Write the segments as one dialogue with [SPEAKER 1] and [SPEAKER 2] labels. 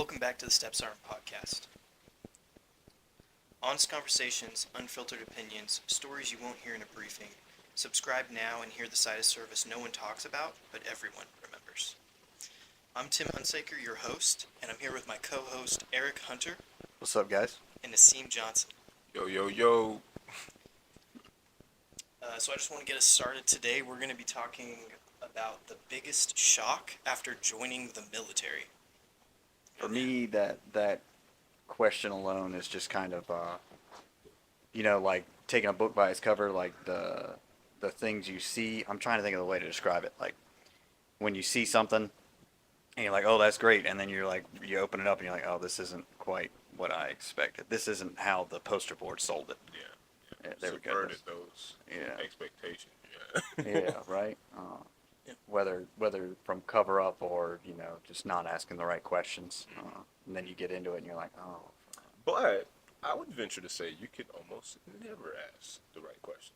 [SPEAKER 1] Welcome back to the Steps Arm podcast. Honest conversations, unfiltered opinions, stories you won't hear in a briefing. Subscribe now and hear the side of service no one talks about, but everyone remembers. I'm Tim Hunsaker, your host, and I'm here with my co-host Eric Hunter.
[SPEAKER 2] What's up, guys?
[SPEAKER 1] And Nassim Johnson.
[SPEAKER 3] Yo.
[SPEAKER 1] So I just want to get us started today. We're going to be talking about the biggest shock after joining the military.
[SPEAKER 2] For me, that question alone is just kind of, like taking a book by its cover, like the things you see. I'm trying to think of the way to describe it. Like when you see something and you're like, oh, that's great. And then you open it up and you're like, oh, this isn't quite what I expected. This isn't how the poster board sold it.
[SPEAKER 3] Yeah.
[SPEAKER 2] There we go.
[SPEAKER 3] Subverted those expectations. Yeah.
[SPEAKER 2] Yeah, right. Whether from cover up or just not asking the right questions, and then you get into it and you're like, oh.
[SPEAKER 3] But I would venture to say you could almost never ask the right questions.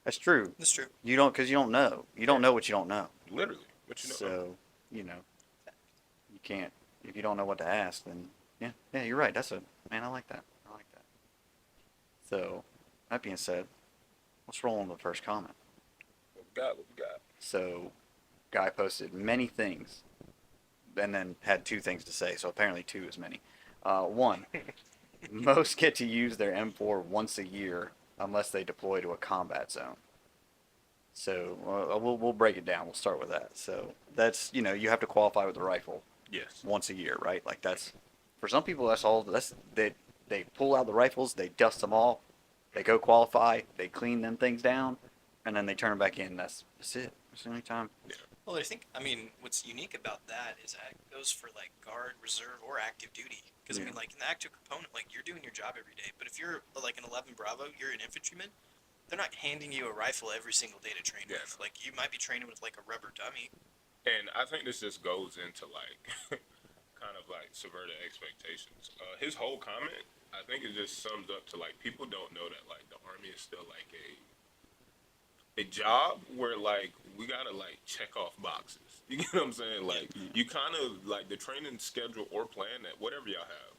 [SPEAKER 2] That's true.
[SPEAKER 1] That's true.
[SPEAKER 2] You don't, because you don't know. You don't know what you don't know.
[SPEAKER 3] Literally, what you know.
[SPEAKER 2] So you can't. If you don't know what to ask, then yeah, you're right. Man, I like that. So that being said, let's roll on the first comment.
[SPEAKER 3] What we got?
[SPEAKER 2] So, guy posted many things, and then had two things to say. So apparently two is many. One, most get to use their M4 once a year unless they deploy to a combat zone. So we'll break it down. We'll start with that. So that's you have to qualify with the rifle.
[SPEAKER 3] Yes.
[SPEAKER 2] Once a year, right? Like that's for some people. That's all. They pull out the rifles, they dust them off, they go qualify, they clean them things down, and then they turn them back in. That's it. That's the only time.
[SPEAKER 3] Yeah.
[SPEAKER 1] Well, what's unique about that is that it goes for, like, guard, reserve, or active duty. Because, in the active component, like, you're doing your job every day. But if you're, like, an 11 Bravo, you're an infantryman, they're not handing you a rifle every single day to train with. Like, you might be training with, like, a rubber dummy.
[SPEAKER 3] And I think this just goes into, like, kind of, like, subverted expectations. His whole comment, I think it just sums up to, like, people don't know that, like, the Army is still, like, a job where, like, we gotta, like, check off boxes. You get what I'm saying? Like, you kind of, like, the training schedule or plan that whatever y'all have,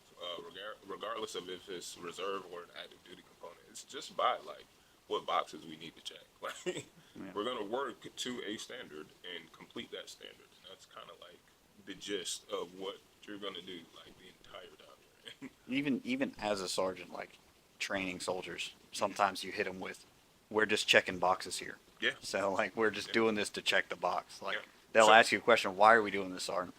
[SPEAKER 3] regardless of if it's reserve or an active duty component, it's just by, like, what boxes we need to check. Like, we're gonna work to a standard and complete that standard. And that's kind of, like, the gist of what you're gonna do, like, the entire time.
[SPEAKER 2] Even as a sergeant, like training soldiers, sometimes you hit them with, "We're just checking boxes here."
[SPEAKER 3] Yeah.
[SPEAKER 2] So like we're just doing this to check the box. Like
[SPEAKER 3] Yeah.
[SPEAKER 2] they'll ask you a question, "Why are we doing this, sergeant?"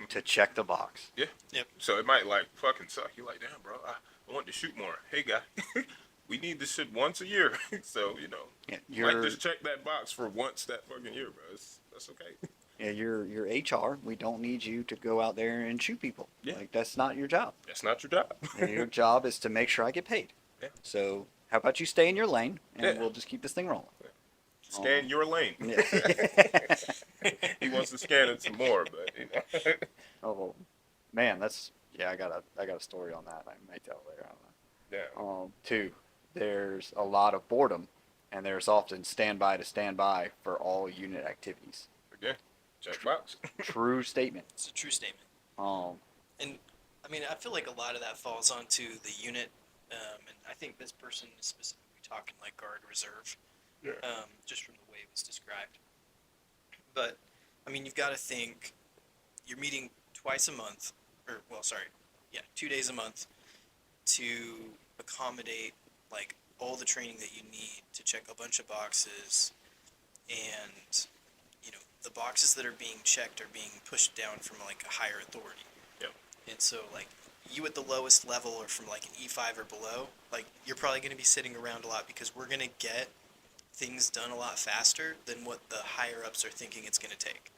[SPEAKER 2] To check the box.
[SPEAKER 3] Yeah.
[SPEAKER 1] Yep.
[SPEAKER 3] So it might, like, fucking suck. You're like, damn, bro, I want to shoot more. Hey, guy, we need this shit once a year. So, might just check that box for once that fucking year, bro. That's okay.
[SPEAKER 2] Yeah, you're HR. We don't need you to go out there and shoot people.
[SPEAKER 3] Yeah.
[SPEAKER 2] Like that's not your job.
[SPEAKER 3] That's not your job.
[SPEAKER 2] Your job is to make sure I get paid.
[SPEAKER 3] Yeah.
[SPEAKER 2] So how about you stay in your lane and we'll just keep this thing rolling.
[SPEAKER 3] Scan your lane.
[SPEAKER 2] Yeah.
[SPEAKER 3] He wants to scan it some more, but
[SPEAKER 2] Oh well, man, I got a story on that. I may tell later. I don't know.
[SPEAKER 3] Yeah.
[SPEAKER 2] Two, there's a lot of boredom, and there's often standby to standby for all unit activities.
[SPEAKER 3] Again, check box.
[SPEAKER 2] True statement.
[SPEAKER 1] It's a true statement.
[SPEAKER 2] And
[SPEAKER 1] I feel like a lot of that falls onto the unit, and I think this person is specifically talking, like, guard, reserve.
[SPEAKER 3] Yeah.
[SPEAKER 1] Just from the way it was described. But, you've got to think, you're meeting twice a month, 2 days a month, to accommodate, like, all the training that you need to check a bunch of boxes, and, the boxes that are being checked are being pushed down from, like, a higher authority.
[SPEAKER 3] Yep.
[SPEAKER 1] And so, like, you at the lowest level or from, like, an E5 or below, like, you're probably going to be sitting around a lot because we're going to get things done a lot faster than what the higher ups are thinking it's going to take.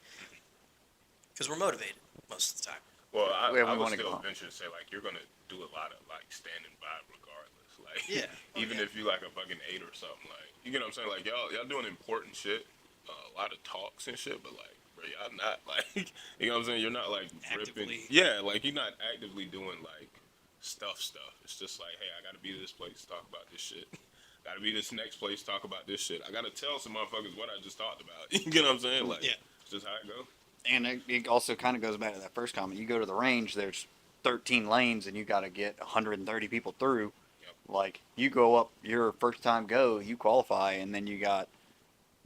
[SPEAKER 1] Because we're motivated most of the time.
[SPEAKER 3] Well, I would
[SPEAKER 2] wanna
[SPEAKER 3] still
[SPEAKER 2] go.
[SPEAKER 3] venture to say, like, you're gonna do a lot of, like, standing by regardless. Like,
[SPEAKER 1] Yeah.
[SPEAKER 3] even if you, like, a fucking 8 or something, like, you get what I'm saying? Like, y'all doing important shit, a lot of talks and shit, but, like, bro, y'all not, like, you know what I'm saying? You're not, like,
[SPEAKER 1] Actively.
[SPEAKER 3] Yeah, like, you're not actively doing, like, stuff. It's just like, hey, I gotta be to this place to talk about this shit. Gotta be this next place, talk about this shit. I gotta tell some motherfuckers what I just talked about. You get what I'm saying? Like,
[SPEAKER 1] Yeah.
[SPEAKER 3] it's just how it goes.
[SPEAKER 2] And it also kind of goes back to that first comment. You go to the range, there's 13 lanes and you got to get 130 people through.
[SPEAKER 3] Yep.
[SPEAKER 2] Like you go up your first time go, you qualify, and then you got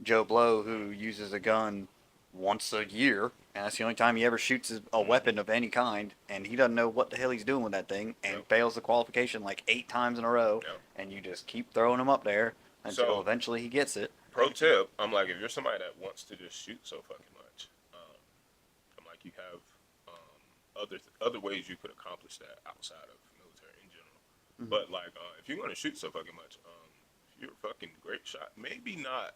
[SPEAKER 2] Joe Blow who uses a gun once a year, and that's the only time he ever shoots a weapon of any kind, and he doesn't know what the hell he's doing with that thing, and
[SPEAKER 3] Yep.
[SPEAKER 2] fails the qualification like 8 times in a row,
[SPEAKER 3] Yep.
[SPEAKER 2] and you just keep throwing him up there until
[SPEAKER 3] So,
[SPEAKER 2] eventually he gets it.
[SPEAKER 3] pro tip, I'm like, if you're somebody that wants to just shoot so fucking much, I'm like, you have other ways you could accomplish that outside of military in general.
[SPEAKER 2] Mhm.
[SPEAKER 3] But like, if you're gonna shoot so fucking much, if you're a fucking great shot, maybe not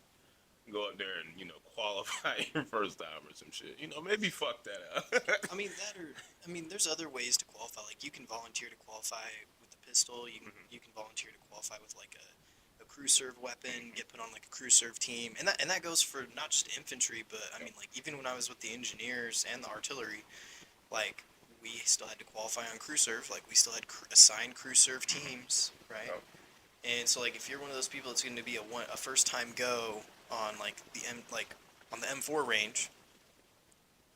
[SPEAKER 3] go up there and qualify your first time or some shit. Maybe fuck that up.
[SPEAKER 1] I mean that, or I mean, there's other ways to qualify. Like you can volunteer to qualify with the pistol. You can volunteer to qualify with like a crew serve weapon. Get put on like a crew serve team, and that goes for not just infantry, but I mean like even when I was with the engineers and the artillery, like we still had to qualify on crew serve. Like we still had assigned crew serve teams, right?
[SPEAKER 3] Oh.
[SPEAKER 1] And so like if you're one of those people that's going to be a first time go on like on the M4 range,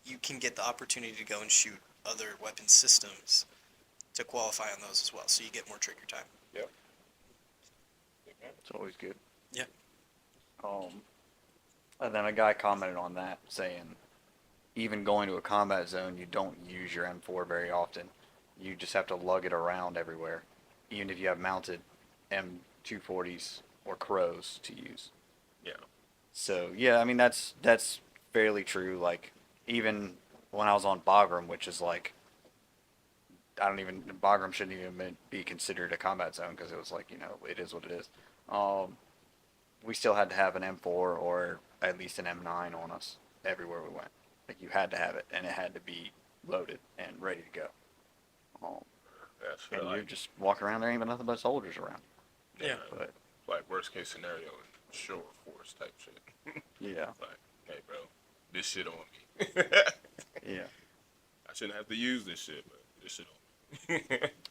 [SPEAKER 1] you can get the opportunity to go and shoot other weapon systems to qualify on those as well. So you get more trigger time.
[SPEAKER 3] Yep.
[SPEAKER 2] It's always good.
[SPEAKER 1] Yeah.
[SPEAKER 2] And then a guy commented on that saying, even going to a combat zone, you don't use your M4 very often. You just have to lug it around everywhere, even if you have mounted M240s or Crows to use.
[SPEAKER 3] Yeah.
[SPEAKER 2] So yeah, I mean that's fairly true. Like even when I was on Bagram, which is like Bagram shouldn't even be considered a combat zone because it was like it is what it is. We still had to have an M4 or at least an M9 on us everywhere we went. Like you had to have it, and it had to be loaded and ready to go.
[SPEAKER 3] That's
[SPEAKER 2] And
[SPEAKER 3] like,
[SPEAKER 2] you're just walking around there, ain't but nothing but soldiers around.
[SPEAKER 1] Yeah.
[SPEAKER 2] But
[SPEAKER 3] like worst case scenario and show of force type shit.
[SPEAKER 2] yeah,
[SPEAKER 3] Like, hey, bro, this shit on me.
[SPEAKER 2] yeah.
[SPEAKER 3] I shouldn't have to use this shit, but this shit on me.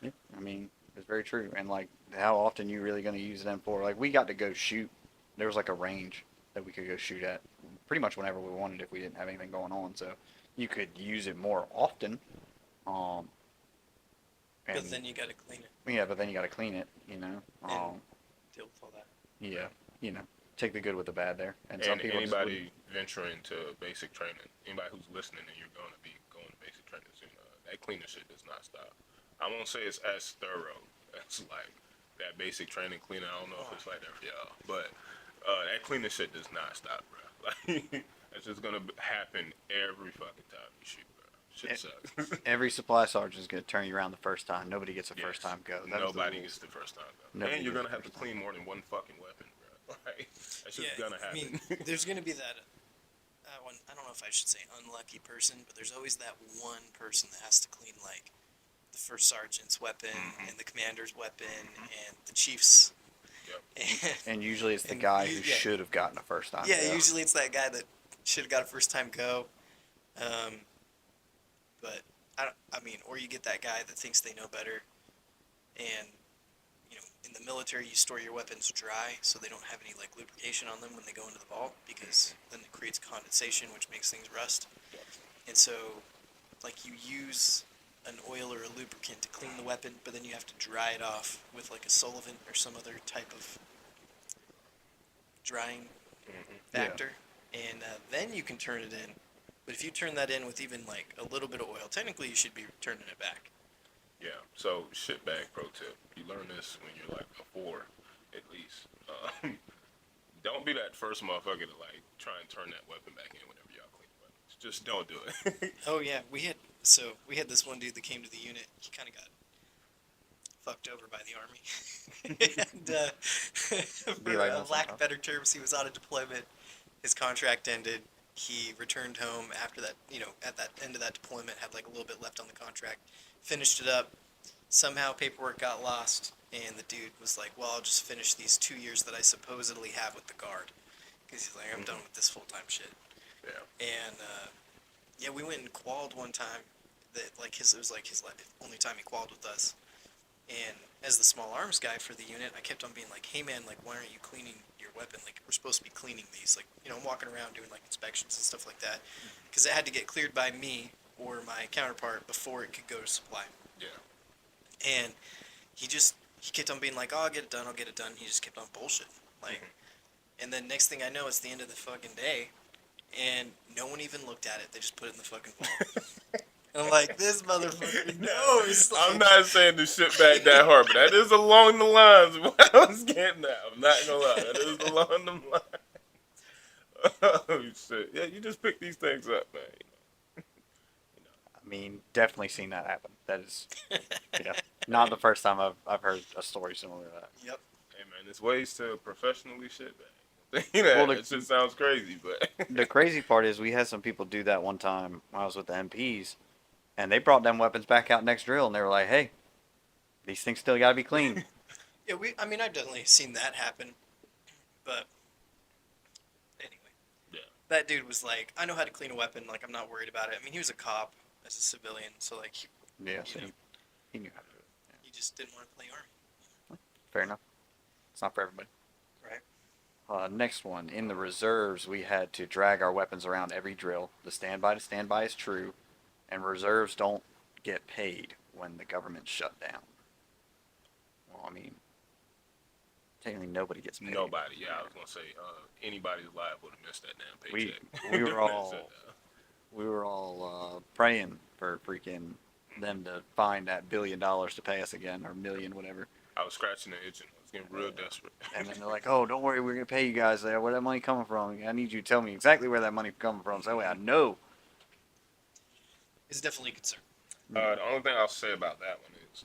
[SPEAKER 2] Yeah, I mean, it's very true. And like, how often you really going to use an M4? Like, we got to go shoot. There was like a range that we could go shoot at pretty much whenever we wanted if we didn't have anything going on. So you could use it more often. And,
[SPEAKER 1] But then you got to clean it.
[SPEAKER 2] yeah, but then you got to clean it.
[SPEAKER 1] Deal with all that.
[SPEAKER 2] Yeah, take the good with the bad there. And some
[SPEAKER 3] And
[SPEAKER 2] people just
[SPEAKER 3] anybody venturing to basic training, anybody who's listening and you're going to be going to basic training soon, that cleaning shit does not stop. I won't say it's as thorough as like that basic training cleaning. I don't know if it's like that for y'all, but that cleaning shit does not stop, bro. Like it's just gonna happen every fucking time you shoot, bro. Shit sucks.
[SPEAKER 2] every supply sergeant is going to turn you around the first time. Nobody gets a first time go. That is the
[SPEAKER 3] Nobody
[SPEAKER 2] rule.
[SPEAKER 3] gets the first time go.
[SPEAKER 2] Nobody
[SPEAKER 3] And you're
[SPEAKER 2] gets
[SPEAKER 3] gonna
[SPEAKER 2] the
[SPEAKER 3] have to
[SPEAKER 2] first
[SPEAKER 3] clean more than one fucking weapon, bro. Like that's just gonna happen.
[SPEAKER 1] I mean, there's going to be that one. I don't know if I should say unlucky person, but there's always that one person that has to clean like the first sergeant's weapon and the commander's weapon and the chief's.
[SPEAKER 3] Yep.
[SPEAKER 2] And usually it's the
[SPEAKER 1] And
[SPEAKER 2] guy
[SPEAKER 1] you-
[SPEAKER 2] who
[SPEAKER 1] yeah.
[SPEAKER 2] should have gotten a first time
[SPEAKER 1] Yeah,
[SPEAKER 2] go.
[SPEAKER 1] usually it's that guy that should have got a first time go. But I mean, or you get that guy that thinks they know better, and in the military you store your weapons dry so they don't have any like lubrication on them when they go into the vault because then it creates condensation which makes things rust. And so, like you use an oil or a lubricant to clean the weapon, but then you have to dry it off with like a solvent or some other type of drying factor, and then you can turn it in. But if you turn that in with even like a little bit of oil, technically you should be turning it back.
[SPEAKER 3] Yeah. So shit bag pro tip. You learn this when you're like a 4, at least. Don't be that first motherfucker to like try and turn that weapon back in whenever y'all clean weapons. Just don't do it.
[SPEAKER 1] Oh yeah, we had this one dude that came to the unit. He kind of got fucked over by the army, and
[SPEAKER 2] Be
[SPEAKER 1] for
[SPEAKER 2] like
[SPEAKER 1] a
[SPEAKER 2] that
[SPEAKER 1] lack
[SPEAKER 2] sometimes.
[SPEAKER 1] of better terms, he was on a deployment. His contract ended. He returned home after that. At that end of that deployment, had like a little bit left on the contract. Finished it up. Somehow paperwork got lost, and the dude was like, "Well, I'll just finish these 2 years that I supposedly have with the guard," because he's like, "I'm done with this full-time shit."
[SPEAKER 3] Yeah.
[SPEAKER 1] And yeah, we went and qualled one time. That it was like his only time he qualled with us. And as the small arms guy for the unit, I kept on being like, "Hey man, like why aren't you cleaning your weapon? Like we're supposed to be cleaning these. Like I'm walking around doing like inspections and stuff like that, because it had to get cleared by me or my counterpart before it could go to supply."
[SPEAKER 3] Yeah.
[SPEAKER 1] And he kept on being like, "Oh, I'll get it done. I'll get it done." He just kept on bullshit. Like,
[SPEAKER 3] Mhm.
[SPEAKER 1] and then next thing I know, it's the end of the fucking day, and no one even looked at it. They just put it in the fucking vault. And I'm like, this motherfucker knows.
[SPEAKER 3] I'm
[SPEAKER 1] Like,
[SPEAKER 3] not saying the shit back that hard, but that is along the lines of what I was getting at. I'm not gonna lie, that is along the lines. Oh shit! Yeah, you just pick these things up, man. You know.
[SPEAKER 2] I mean, definitely seen that happen. That is, yeah, not the first time I've heard a story similar to that.
[SPEAKER 1] yep.
[SPEAKER 3] Hey man, there's ways to professionally shit bang.
[SPEAKER 2] Well,
[SPEAKER 3] That shit sounds crazy, but
[SPEAKER 2] the crazy part is we had some people do that one time when I was with the MPs, and they brought them weapons back out next drill, and they were like, "Hey, these things still gotta be clean."
[SPEAKER 1] Yeah, I mean, I've definitely seen that happen. But anyway,
[SPEAKER 3] yeah,
[SPEAKER 1] that dude was like, I know how to clean a weapon. Like, I'm not worried about it. I mean, he was a cop as a civilian, so like,
[SPEAKER 2] Yeah,
[SPEAKER 1] you
[SPEAKER 2] so
[SPEAKER 1] know,
[SPEAKER 2] he knew how to do it. Yeah.
[SPEAKER 1] he just didn't want to play army.
[SPEAKER 2] Fair enough. It's not for everybody.
[SPEAKER 1] Right.
[SPEAKER 2] Next one. In the reserves, we had to drag our weapons around every drill. The standby to standby is true, and reserves don't get paid when the government's shut down. Well, I mean, technically nobody gets paid.
[SPEAKER 3] nobody. Yeah, I was gonna say anybody's liable to miss that damn
[SPEAKER 2] We
[SPEAKER 3] paycheck.
[SPEAKER 2] we were
[SPEAKER 3] During that
[SPEAKER 2] all
[SPEAKER 3] shutdown.
[SPEAKER 2] we were all praying for freaking them to find that $1 billion to pay us again, or million, whatever.
[SPEAKER 3] I was scratching the itch and I was getting real desperate.
[SPEAKER 2] And then they're like, "Oh, don't worry, we're gonna pay you guys there. Where that money coming from? I need you to tell me exactly where that money coming from, so that way I know."
[SPEAKER 1] It's definitely a concern.
[SPEAKER 3] The only thing I'll say about that one is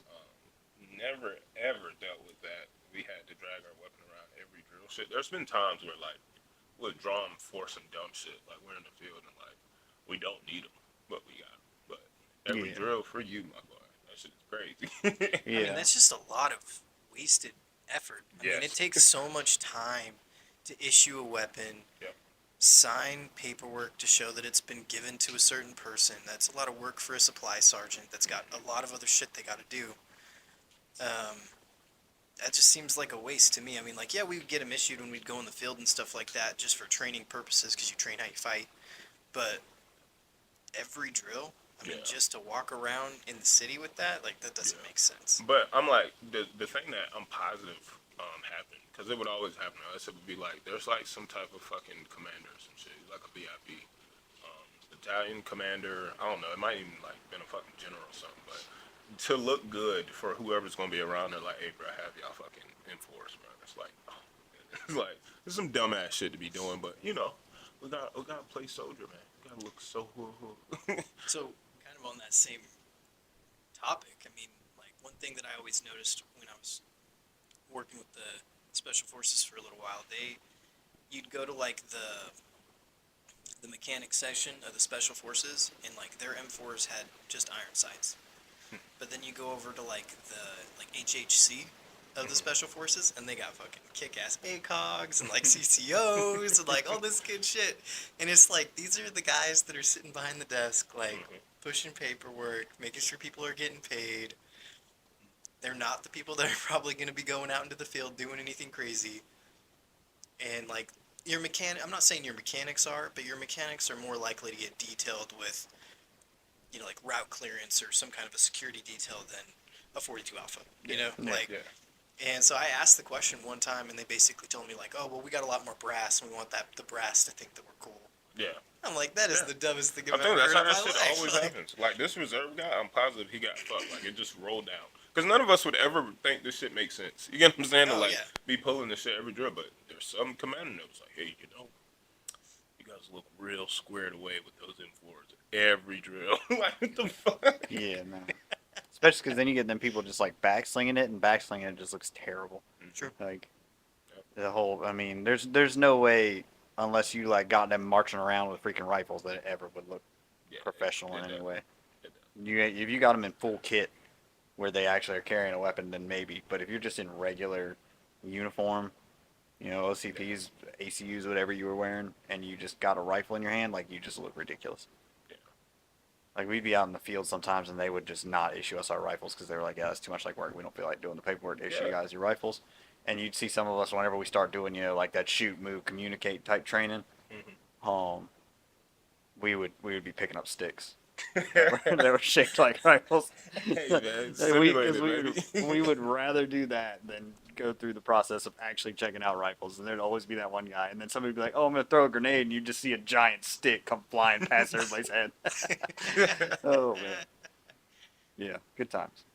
[SPEAKER 3] never ever dealt with that. We had to drag our weapon around every drill shit. There's been times where like we'll draw them for some dumb shit, like we're in the field and like we don't need them, but we got 'em. But every
[SPEAKER 2] Yeah.
[SPEAKER 3] drill for you, my boy. That shit is crazy.
[SPEAKER 1] I mean,
[SPEAKER 2] Yeah.
[SPEAKER 1] that's just a lot of wasted effort. I mean, it
[SPEAKER 3] Yes.
[SPEAKER 1] takes so much time to issue a weapon,
[SPEAKER 3] Yep.
[SPEAKER 1] sign paperwork to show that it's been given to a certain person. That's a lot of work for a supply sergeant that's got a lot of other shit they got to do. That just seems like a waste to me. I mean, like, yeah, we would get them issued when we'd go in the field and stuff like that just for training purposes because you train how you fight. But every drill, I mean,
[SPEAKER 3] Yeah.
[SPEAKER 1] just to walk around in the city with that, like, that doesn't
[SPEAKER 3] Yeah.
[SPEAKER 1] make sense.
[SPEAKER 3] But I'm like the thing that I'm positive happened because it would always happen to us. It would be like there's like some type of fucking commander or some shit, like a BIP, battalion commander. I don't know. It might even like been a fucking general or something. But to look good for whoever's gonna be around, they're like, hey, bro, have y'all fucking enforce, bro. It's like, oh, it's like there's some dumbass shit to be doing, but you know, we gotta play soldier, man. We gotta look so
[SPEAKER 1] So, kind of on that same topic, I mean, like, one thing that I always noticed when I was working with the special forces for a little while, you'd go to like the mechanic section of the special forces, and like their M4s had just iron sights. But then you go over to like the HHC of the special forces, and they got fucking kick-ass ACOGs and like CCOs and like all this good shit. And it's like these are the guys that are sitting behind the desk, like pushing paperwork, making sure people are getting paid. They're not the people that are probably going to be going out into the field doing anything crazy. And like your mechanic, I'm not saying your mechanics are, but your mechanics are more likely to get detailed with, you know, like route clearance or some kind of a security detail than a 42 Alpha. You know,
[SPEAKER 2] Yeah.
[SPEAKER 1] like.
[SPEAKER 3] yeah.
[SPEAKER 1] And so I asked the question one time, and they basically told me like, "Oh, well, we got a lot more brass, and we want the brass to think that we're cool."
[SPEAKER 3] Yeah.
[SPEAKER 1] I'm like, that is
[SPEAKER 3] Yeah.
[SPEAKER 1] the dumbest thing
[SPEAKER 3] I
[SPEAKER 1] I've
[SPEAKER 3] think
[SPEAKER 1] ever
[SPEAKER 3] that's
[SPEAKER 1] heard
[SPEAKER 3] how
[SPEAKER 1] in
[SPEAKER 3] that
[SPEAKER 1] my
[SPEAKER 3] shit
[SPEAKER 1] life.
[SPEAKER 3] always
[SPEAKER 1] Like,
[SPEAKER 3] happens. Like this reserve guy, I'm positive he got fucked. Like it just rolled down. Because none of us would ever think this shit makes sense. You get what I'm saying? To
[SPEAKER 1] oh
[SPEAKER 3] like
[SPEAKER 1] yeah,
[SPEAKER 3] be pulling this shit every drill, but there's some commander notes like, hey, you know, you guys look real squared away with those M4s every drill. Like what the fuck?
[SPEAKER 2] Yeah, no. Especially because then you get them people just like backslinging it, and backslinging it just looks terrible.
[SPEAKER 1] true.
[SPEAKER 2] Like
[SPEAKER 3] Yep.
[SPEAKER 2] the whole, I mean, there's no way unless you like got them marching around with freaking rifles that it ever would look
[SPEAKER 3] Yeah,
[SPEAKER 2] professional
[SPEAKER 3] it
[SPEAKER 2] in any
[SPEAKER 3] does.
[SPEAKER 2] way.
[SPEAKER 3] It does.
[SPEAKER 2] If you got them in full kit where they actually are carrying a weapon, then maybe. But if you're just in regular uniform, you know, OCPs, ACUs, whatever you were wearing, and you just got a rifle in your hand, like you just look ridiculous.
[SPEAKER 3] Yeah.
[SPEAKER 2] Like we'd be out in the field sometimes, and they would just not issue us our rifles because they were like, "Yeah, that's too much like work. We don't feel like doing the paperwork to issue you
[SPEAKER 3] Yeah.
[SPEAKER 2] guys your rifles." And you'd see some of us whenever we start doing, you know, like that shoot, move, communicate type training.
[SPEAKER 3] Hmm.
[SPEAKER 2] Um, we would be picking up sticks that were shaped like rifles.
[SPEAKER 3] Hey man,
[SPEAKER 2] Because
[SPEAKER 3] simulated baby.
[SPEAKER 2] we would rather do that than go through the process of actually checking out rifles. And there'd always be that one guy, and then somebody would be like, "Oh, I'm gonna throw a grenade," and you just see a giant stick come flying past everybody's head. Oh man, yeah, good times.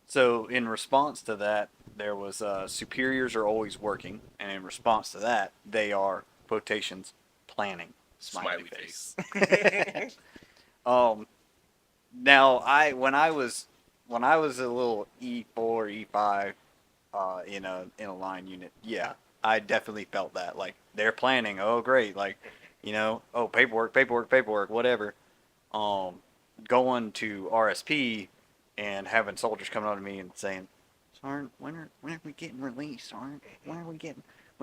[SPEAKER 2] So in response to that, there was superiors are always working, and in response to that, they are quotations planning. Smiley
[SPEAKER 3] Smiley
[SPEAKER 2] face.
[SPEAKER 3] face.
[SPEAKER 2] um, now when I was a little E4 E5 in a line unit, yeah, I definitely felt that like they're planning. Oh great, like oh paperwork, whatever. Um, Going to RSP and having soldiers coming up to me and saying, "Sergeant, when are we getting released, Sergeant? When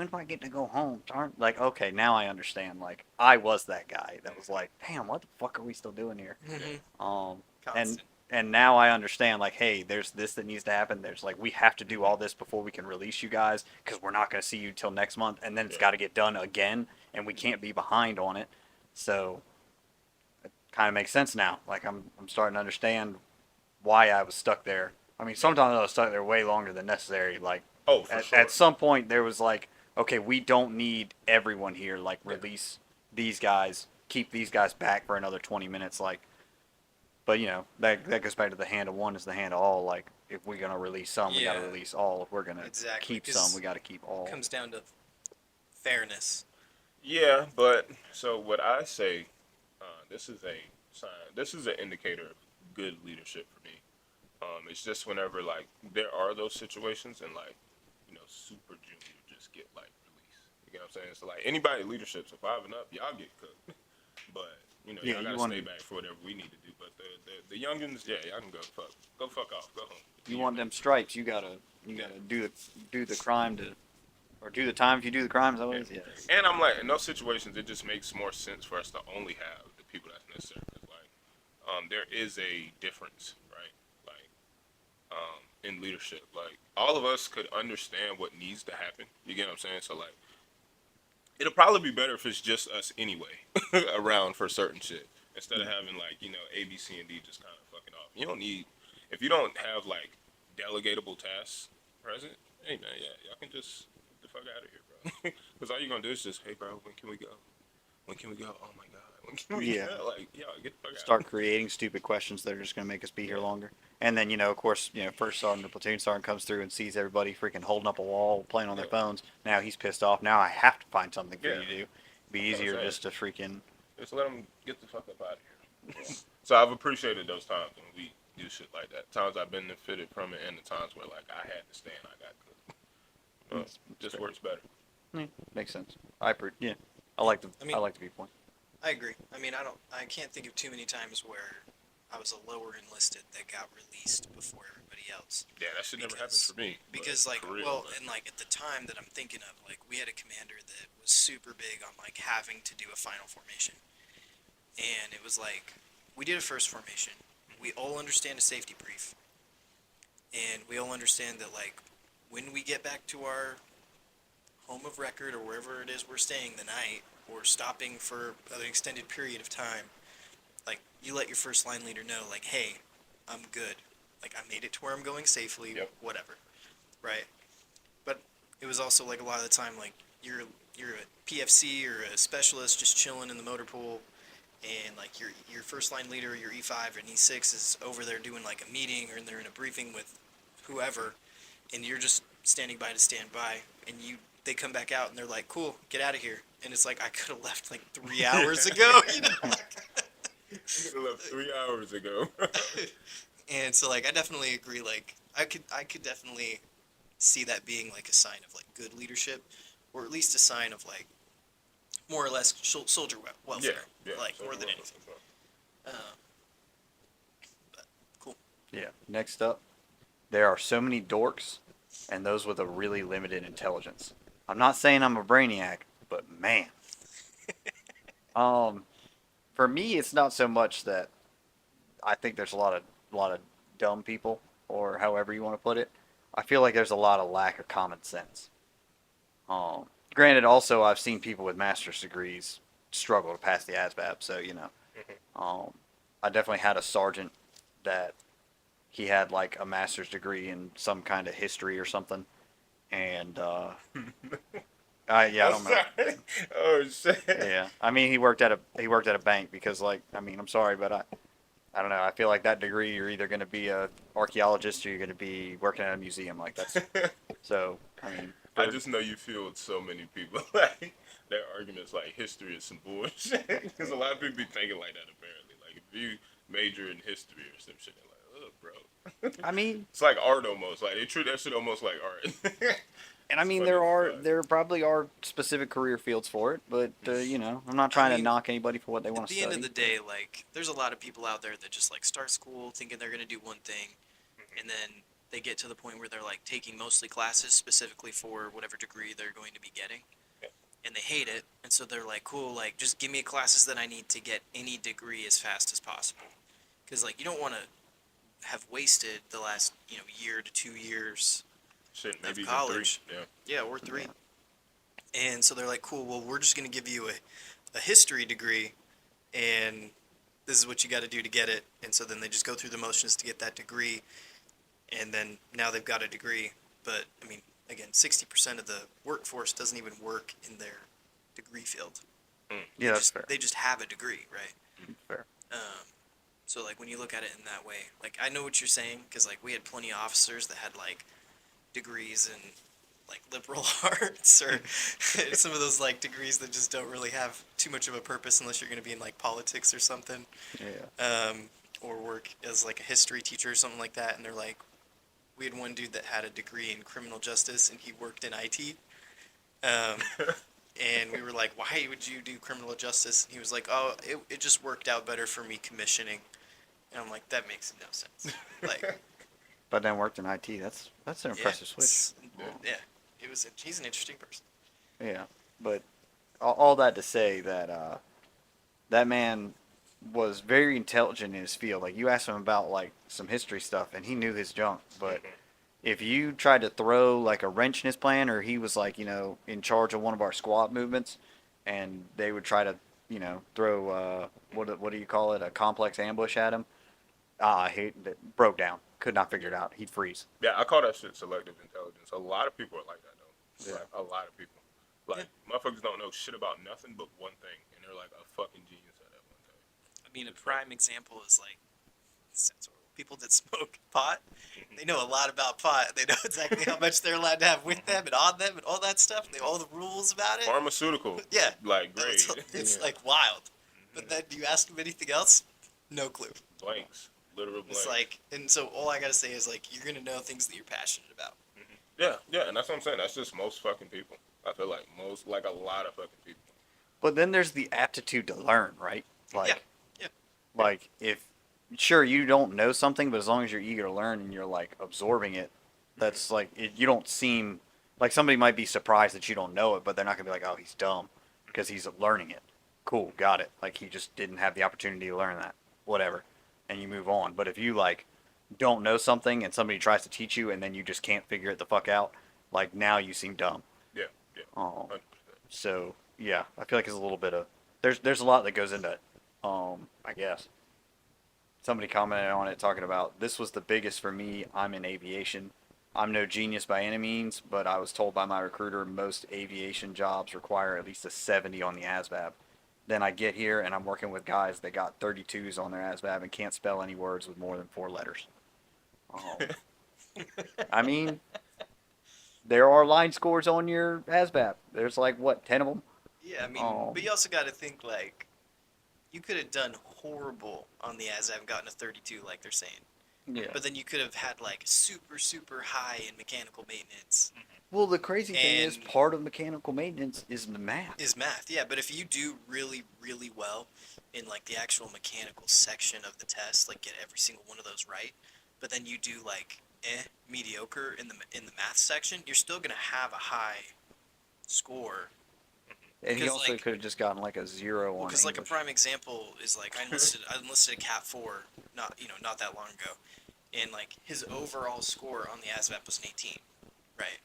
[SPEAKER 2] do I get to go home, Sergeant?" Like, okay, now I understand. Like, I was that guy that was like, "Damn, what the fuck are we still doing here?"
[SPEAKER 1] Mhm.
[SPEAKER 2] Um, and
[SPEAKER 1] Constant.
[SPEAKER 2] and now I understand. Like, hey, there's this that needs to happen. There's like we have to do all this before we can release you guys because we're not going to see you till next month, and then it's
[SPEAKER 3] Yeah.
[SPEAKER 2] got to get done again, and we can't be behind on it. So kind of makes sense now. Like I'm starting to understand why I was stuck there. I mean, sometimes I was stuck there way longer than necessary. Like
[SPEAKER 3] Oh, for sure.
[SPEAKER 2] at some point there was like, okay, we don't need everyone here. Like
[SPEAKER 3] Yeah.
[SPEAKER 2] release these guys, keep these guys back for another 20 minutes. Like, but that goes back to the hand of one is the hand of all. Like if we're gonna release some, we got to
[SPEAKER 1] Yeah,
[SPEAKER 2] release all. If we're gonna
[SPEAKER 1] exactly.
[SPEAKER 2] keep some, we
[SPEAKER 1] Because
[SPEAKER 2] got to keep
[SPEAKER 1] it
[SPEAKER 2] all.
[SPEAKER 1] comes down to fairness.
[SPEAKER 3] Yeah, but so what I say, this is a sign. This is an indicator of good leadership for me. It's just whenever like there are those situations and like super junior just get like released. You get what I'm saying? So like anybody in leadership, so 5 and up, y'all get cooked. But
[SPEAKER 2] Yeah,
[SPEAKER 3] y'all
[SPEAKER 2] you
[SPEAKER 3] gotta
[SPEAKER 2] want
[SPEAKER 3] stay back for whatever we need to do. But the youngins, yeah, y'all can go fuck off, go home. Do
[SPEAKER 2] you
[SPEAKER 3] your
[SPEAKER 2] want
[SPEAKER 3] thing.
[SPEAKER 2] them stripes. You gotta do the crime to or do the time if you do the crime. Is that what it is? Yes.
[SPEAKER 3] And I'm like, in those situations, it just makes more sense for us to only have the people that's necessary. Because, like, there is a difference, right? Like, in leadership. Like, all of us could understand what needs to happen. You get what I'm saying? So, like, it'll probably be better if it's just us anyway around for certain shit. Instead of having, like, A, B, C, and D just kind of fucking off. You don't need, if you don't have, like, delegatable tasks present, hey, man, yeah, y'all can just get the fuck out of here, bro. Because all you're going to do is just, hey, bro, when can we go? When can we go? Oh, my God. When can we
[SPEAKER 2] Yeah.
[SPEAKER 3] go? Like, yo, get the fuck out.
[SPEAKER 2] Start creating stupid questions that are just going to make us be here longer. And then, of course, first sergeant, the platoon sergeant comes through and sees everybody freaking holding up a wall, playing on their
[SPEAKER 3] Yeah.
[SPEAKER 2] phones. Now he's pissed off. Now I have to find something for
[SPEAKER 3] Yeah.
[SPEAKER 2] you to do. Be
[SPEAKER 3] That's what I'm
[SPEAKER 2] easier
[SPEAKER 3] saying.
[SPEAKER 2] just to freaking.
[SPEAKER 3] Just let them get the fuck up out of here. So I've appreciated those times when we do shit like that. Times I've benefited from it, and the times where like I had to stay and I got cooked. Just
[SPEAKER 2] great.
[SPEAKER 3] works better.
[SPEAKER 2] Yeah, makes sense. Yeah.
[SPEAKER 1] I mean,
[SPEAKER 2] I like the viewpoint.
[SPEAKER 1] I agree. I mean, I can't think of too many times where I was a lower enlisted that got released before everybody else.
[SPEAKER 3] Yeah, that shit never happened
[SPEAKER 1] Because,
[SPEAKER 3] for me.
[SPEAKER 1] because like,
[SPEAKER 3] for real,
[SPEAKER 1] well,
[SPEAKER 3] but-
[SPEAKER 1] and like at the time that I'm thinking of, like, we had a commander that was super big on like having to do a final formation, and it was like, we did a first formation. We all understand a safety brief, and we all understand that like, when we get back to our home of record or wherever it is we're staying the night or stopping for an extended period of time, like you let your first line leader know, like, hey, I'm good. Like I made it to where I'm going safely,
[SPEAKER 3] Yep.
[SPEAKER 1] whatever. Right? But it was also like a lot of the time like you're a PFC or a specialist just chilling in the motor pool, and like your first line leader, your E5 and E6 is over there doing like a meeting or they're in a briefing with whoever, and you're just standing by to stand by, and they come back out and they're like, cool, get out of here. And it's like, I could have left like 3 hours ago, you know?
[SPEAKER 3] I could have left 3 hours ago.
[SPEAKER 1] And so like, I definitely agree. Like I could definitely see that being like a sign of like good leadership, or at least a sign of like more or less soldier welfare,
[SPEAKER 3] yeah.
[SPEAKER 1] like
[SPEAKER 3] So
[SPEAKER 1] more than
[SPEAKER 3] welfare,
[SPEAKER 1] anything.
[SPEAKER 3] so.
[SPEAKER 1] Cool.
[SPEAKER 2] Yeah. Next up, there are so many dorks, and those with a really limited intelligence. I'm not saying I'm a brainiac, but man. um, for me, it's not so much that I think there's a lot of dumb people, or however you want to put it. I feel like there's a lot of lack of common sense. Granted, also I've seen people with master's degrees struggle to pass the ASVAB, so I definitely had a sergeant that he had like a master's degree in some kind of history or something, and yeah, I
[SPEAKER 3] I'm
[SPEAKER 2] don't remember.
[SPEAKER 3] sorry. Oh shit.
[SPEAKER 2] Yeah, I mean he worked at a bank because like I mean I'm sorry, but I don't know. I feel like that degree you're either going to be a archaeologist or you're going to be working at a museum. Like that's so. I mean,
[SPEAKER 3] I
[SPEAKER 2] for
[SPEAKER 3] just know you feel with so many people like their arguments like history is some bullshit because a lot of people be thinking like that apparently. Like if you major in history or some shit, they're like, oh, bro.
[SPEAKER 2] I mean,
[SPEAKER 3] It's like art almost. Like they treat that shit almost like art.
[SPEAKER 2] and I
[SPEAKER 3] It's
[SPEAKER 2] mean
[SPEAKER 3] fucking fucked.
[SPEAKER 2] there probably are specific career fields for it, but you know I'm not
[SPEAKER 1] I
[SPEAKER 2] trying to
[SPEAKER 1] mean,
[SPEAKER 2] knock anybody for what they want
[SPEAKER 1] at
[SPEAKER 2] to
[SPEAKER 1] the end of
[SPEAKER 2] study.
[SPEAKER 1] the day, like, there's a lot of people out there that just like start school thinking they're gonna do one thing, and then they get to the point where they're like taking mostly classes specifically for whatever degree they're going to be getting, and they hate it, and so they're like, cool, like just give me classes that I need to get any degree as fast as possible, because like you don't want to have wasted the last year to 2 years
[SPEAKER 3] Shit,
[SPEAKER 1] of
[SPEAKER 3] maybe even three.
[SPEAKER 1] college,
[SPEAKER 3] Yeah.
[SPEAKER 1] yeah, or three,
[SPEAKER 2] Yeah.
[SPEAKER 1] and so they're like, cool, well we're just gonna give you a history degree, and this is what you got to do to get it, and so then they just go through the motions to get that degree, and then now they've got a degree, but I mean, again, 60% of the workforce doesn't even work in their degree field.
[SPEAKER 2] Yeah, that's fair.
[SPEAKER 1] They just have a degree, right?
[SPEAKER 2] Fair.
[SPEAKER 1] So like when you look at it in that way, like I know what you're saying because like we had plenty of officers that had like degrees in like liberal arts or some of those like degrees that just don't really have too much of a purpose unless you're going to be in like politics or something,
[SPEAKER 2] Yeah.
[SPEAKER 1] or work as like a history teacher or something like that. And they're like, we had one dude that had a degree in criminal justice and he worked in IT. Um, and we were like, why would you do criminal justice? And he was like, oh, it just worked out better for me commissioning. And I'm like, that makes no sense. Like,
[SPEAKER 2] But then worked in IT. That's an
[SPEAKER 1] yeah,
[SPEAKER 2] impressive switch.
[SPEAKER 1] yeah, he's an interesting person.
[SPEAKER 2] Yeah, but all that to say that that man was very intelligent in his field. Like you asked him about like some history stuff, and he knew his junk. But if you tried to throw like a wrench in his plan, or he was like in charge of one of our squad movements, and they would try to throw what do you call it, a complex ambush at him, he that broke down, could not figure it out. He'd freeze.
[SPEAKER 3] Yeah, I call that shit selective intelligence. A lot of people are like that though.
[SPEAKER 2] Yeah.
[SPEAKER 3] Like a lot of people. Like motherfuckers don't know shit about nothing but one thing, and they're like a fucking genius at that one thing.
[SPEAKER 1] I mean, a prime example is like people that smoke pot. They know a lot about pot. They know exactly how much they're allowed to have with them and on them and all that stuff. They know all the rules about it.
[SPEAKER 3] Pharmaceutical.
[SPEAKER 1] Yeah,
[SPEAKER 3] Like
[SPEAKER 1] no,
[SPEAKER 3] great.
[SPEAKER 1] it's
[SPEAKER 2] Yeah.
[SPEAKER 1] like wild. But then you ask them anything else, no clue.
[SPEAKER 3] Blanks. Literal blanks.
[SPEAKER 1] It's like, and so all I gotta say is like, you're gonna know things that you're passionate about.
[SPEAKER 3] Yeah, and that's what I'm saying. That's just most fucking people. I feel like like a lot of fucking people.
[SPEAKER 2] But then there's the aptitude to learn, right? Like,
[SPEAKER 1] Yeah.
[SPEAKER 2] like if sure you don't know something, but as long as you're eager to learn and you're like absorbing it, that's like you don't seem like somebody might be surprised that you don't know it, but they're not gonna be like, oh, he's dumb because he's learning it. Cool, got it. Like he just didn't have the opportunity to learn that, whatever, and you move on. But if you like don't know something and somebody tries to teach you and then you just can't figure it the fuck out, like now you seem dumb.
[SPEAKER 3] Yeah, yeah.
[SPEAKER 2] Um,
[SPEAKER 3] 100%.
[SPEAKER 2] so yeah, I feel like it's a little bit of there's a lot that goes into it. I guess somebody commented on it talking about this was the biggest for me. I'm in aviation. I'm no genius by any means, but I was told by my recruiter most aviation jobs require at least a 70 on the ASVAB. Then I get here and I'm working with guys that got 32s on their ASVAB and can't spell any words with more than 4 letters. I mean, there are line scores on your ASVAB. There's like what 10 of them.
[SPEAKER 1] Yeah, I mean, but you also gotta think like, you could have done horrible on the ASVAB and gotten a 32, like they're saying.
[SPEAKER 2] Yeah.
[SPEAKER 1] But then you could have had like super, super high in mechanical maintenance.
[SPEAKER 2] Well, the crazy thing is
[SPEAKER 1] And-
[SPEAKER 2] part of mechanical maintenance is the math.
[SPEAKER 1] Is math, yeah. But if you do really, really well in like the actual mechanical section of the test, like get every single one of those right, but then you do like mediocre in the math section, you're still gonna have a high score.
[SPEAKER 2] And he
[SPEAKER 1] because,
[SPEAKER 2] also
[SPEAKER 1] like-
[SPEAKER 2] could have just gotten like a 0 on
[SPEAKER 1] Because like a
[SPEAKER 2] English.
[SPEAKER 1] prime example is like I enlisted a Cat 4 not that long ago, and like his overall score on the ASVAB was an 18, right?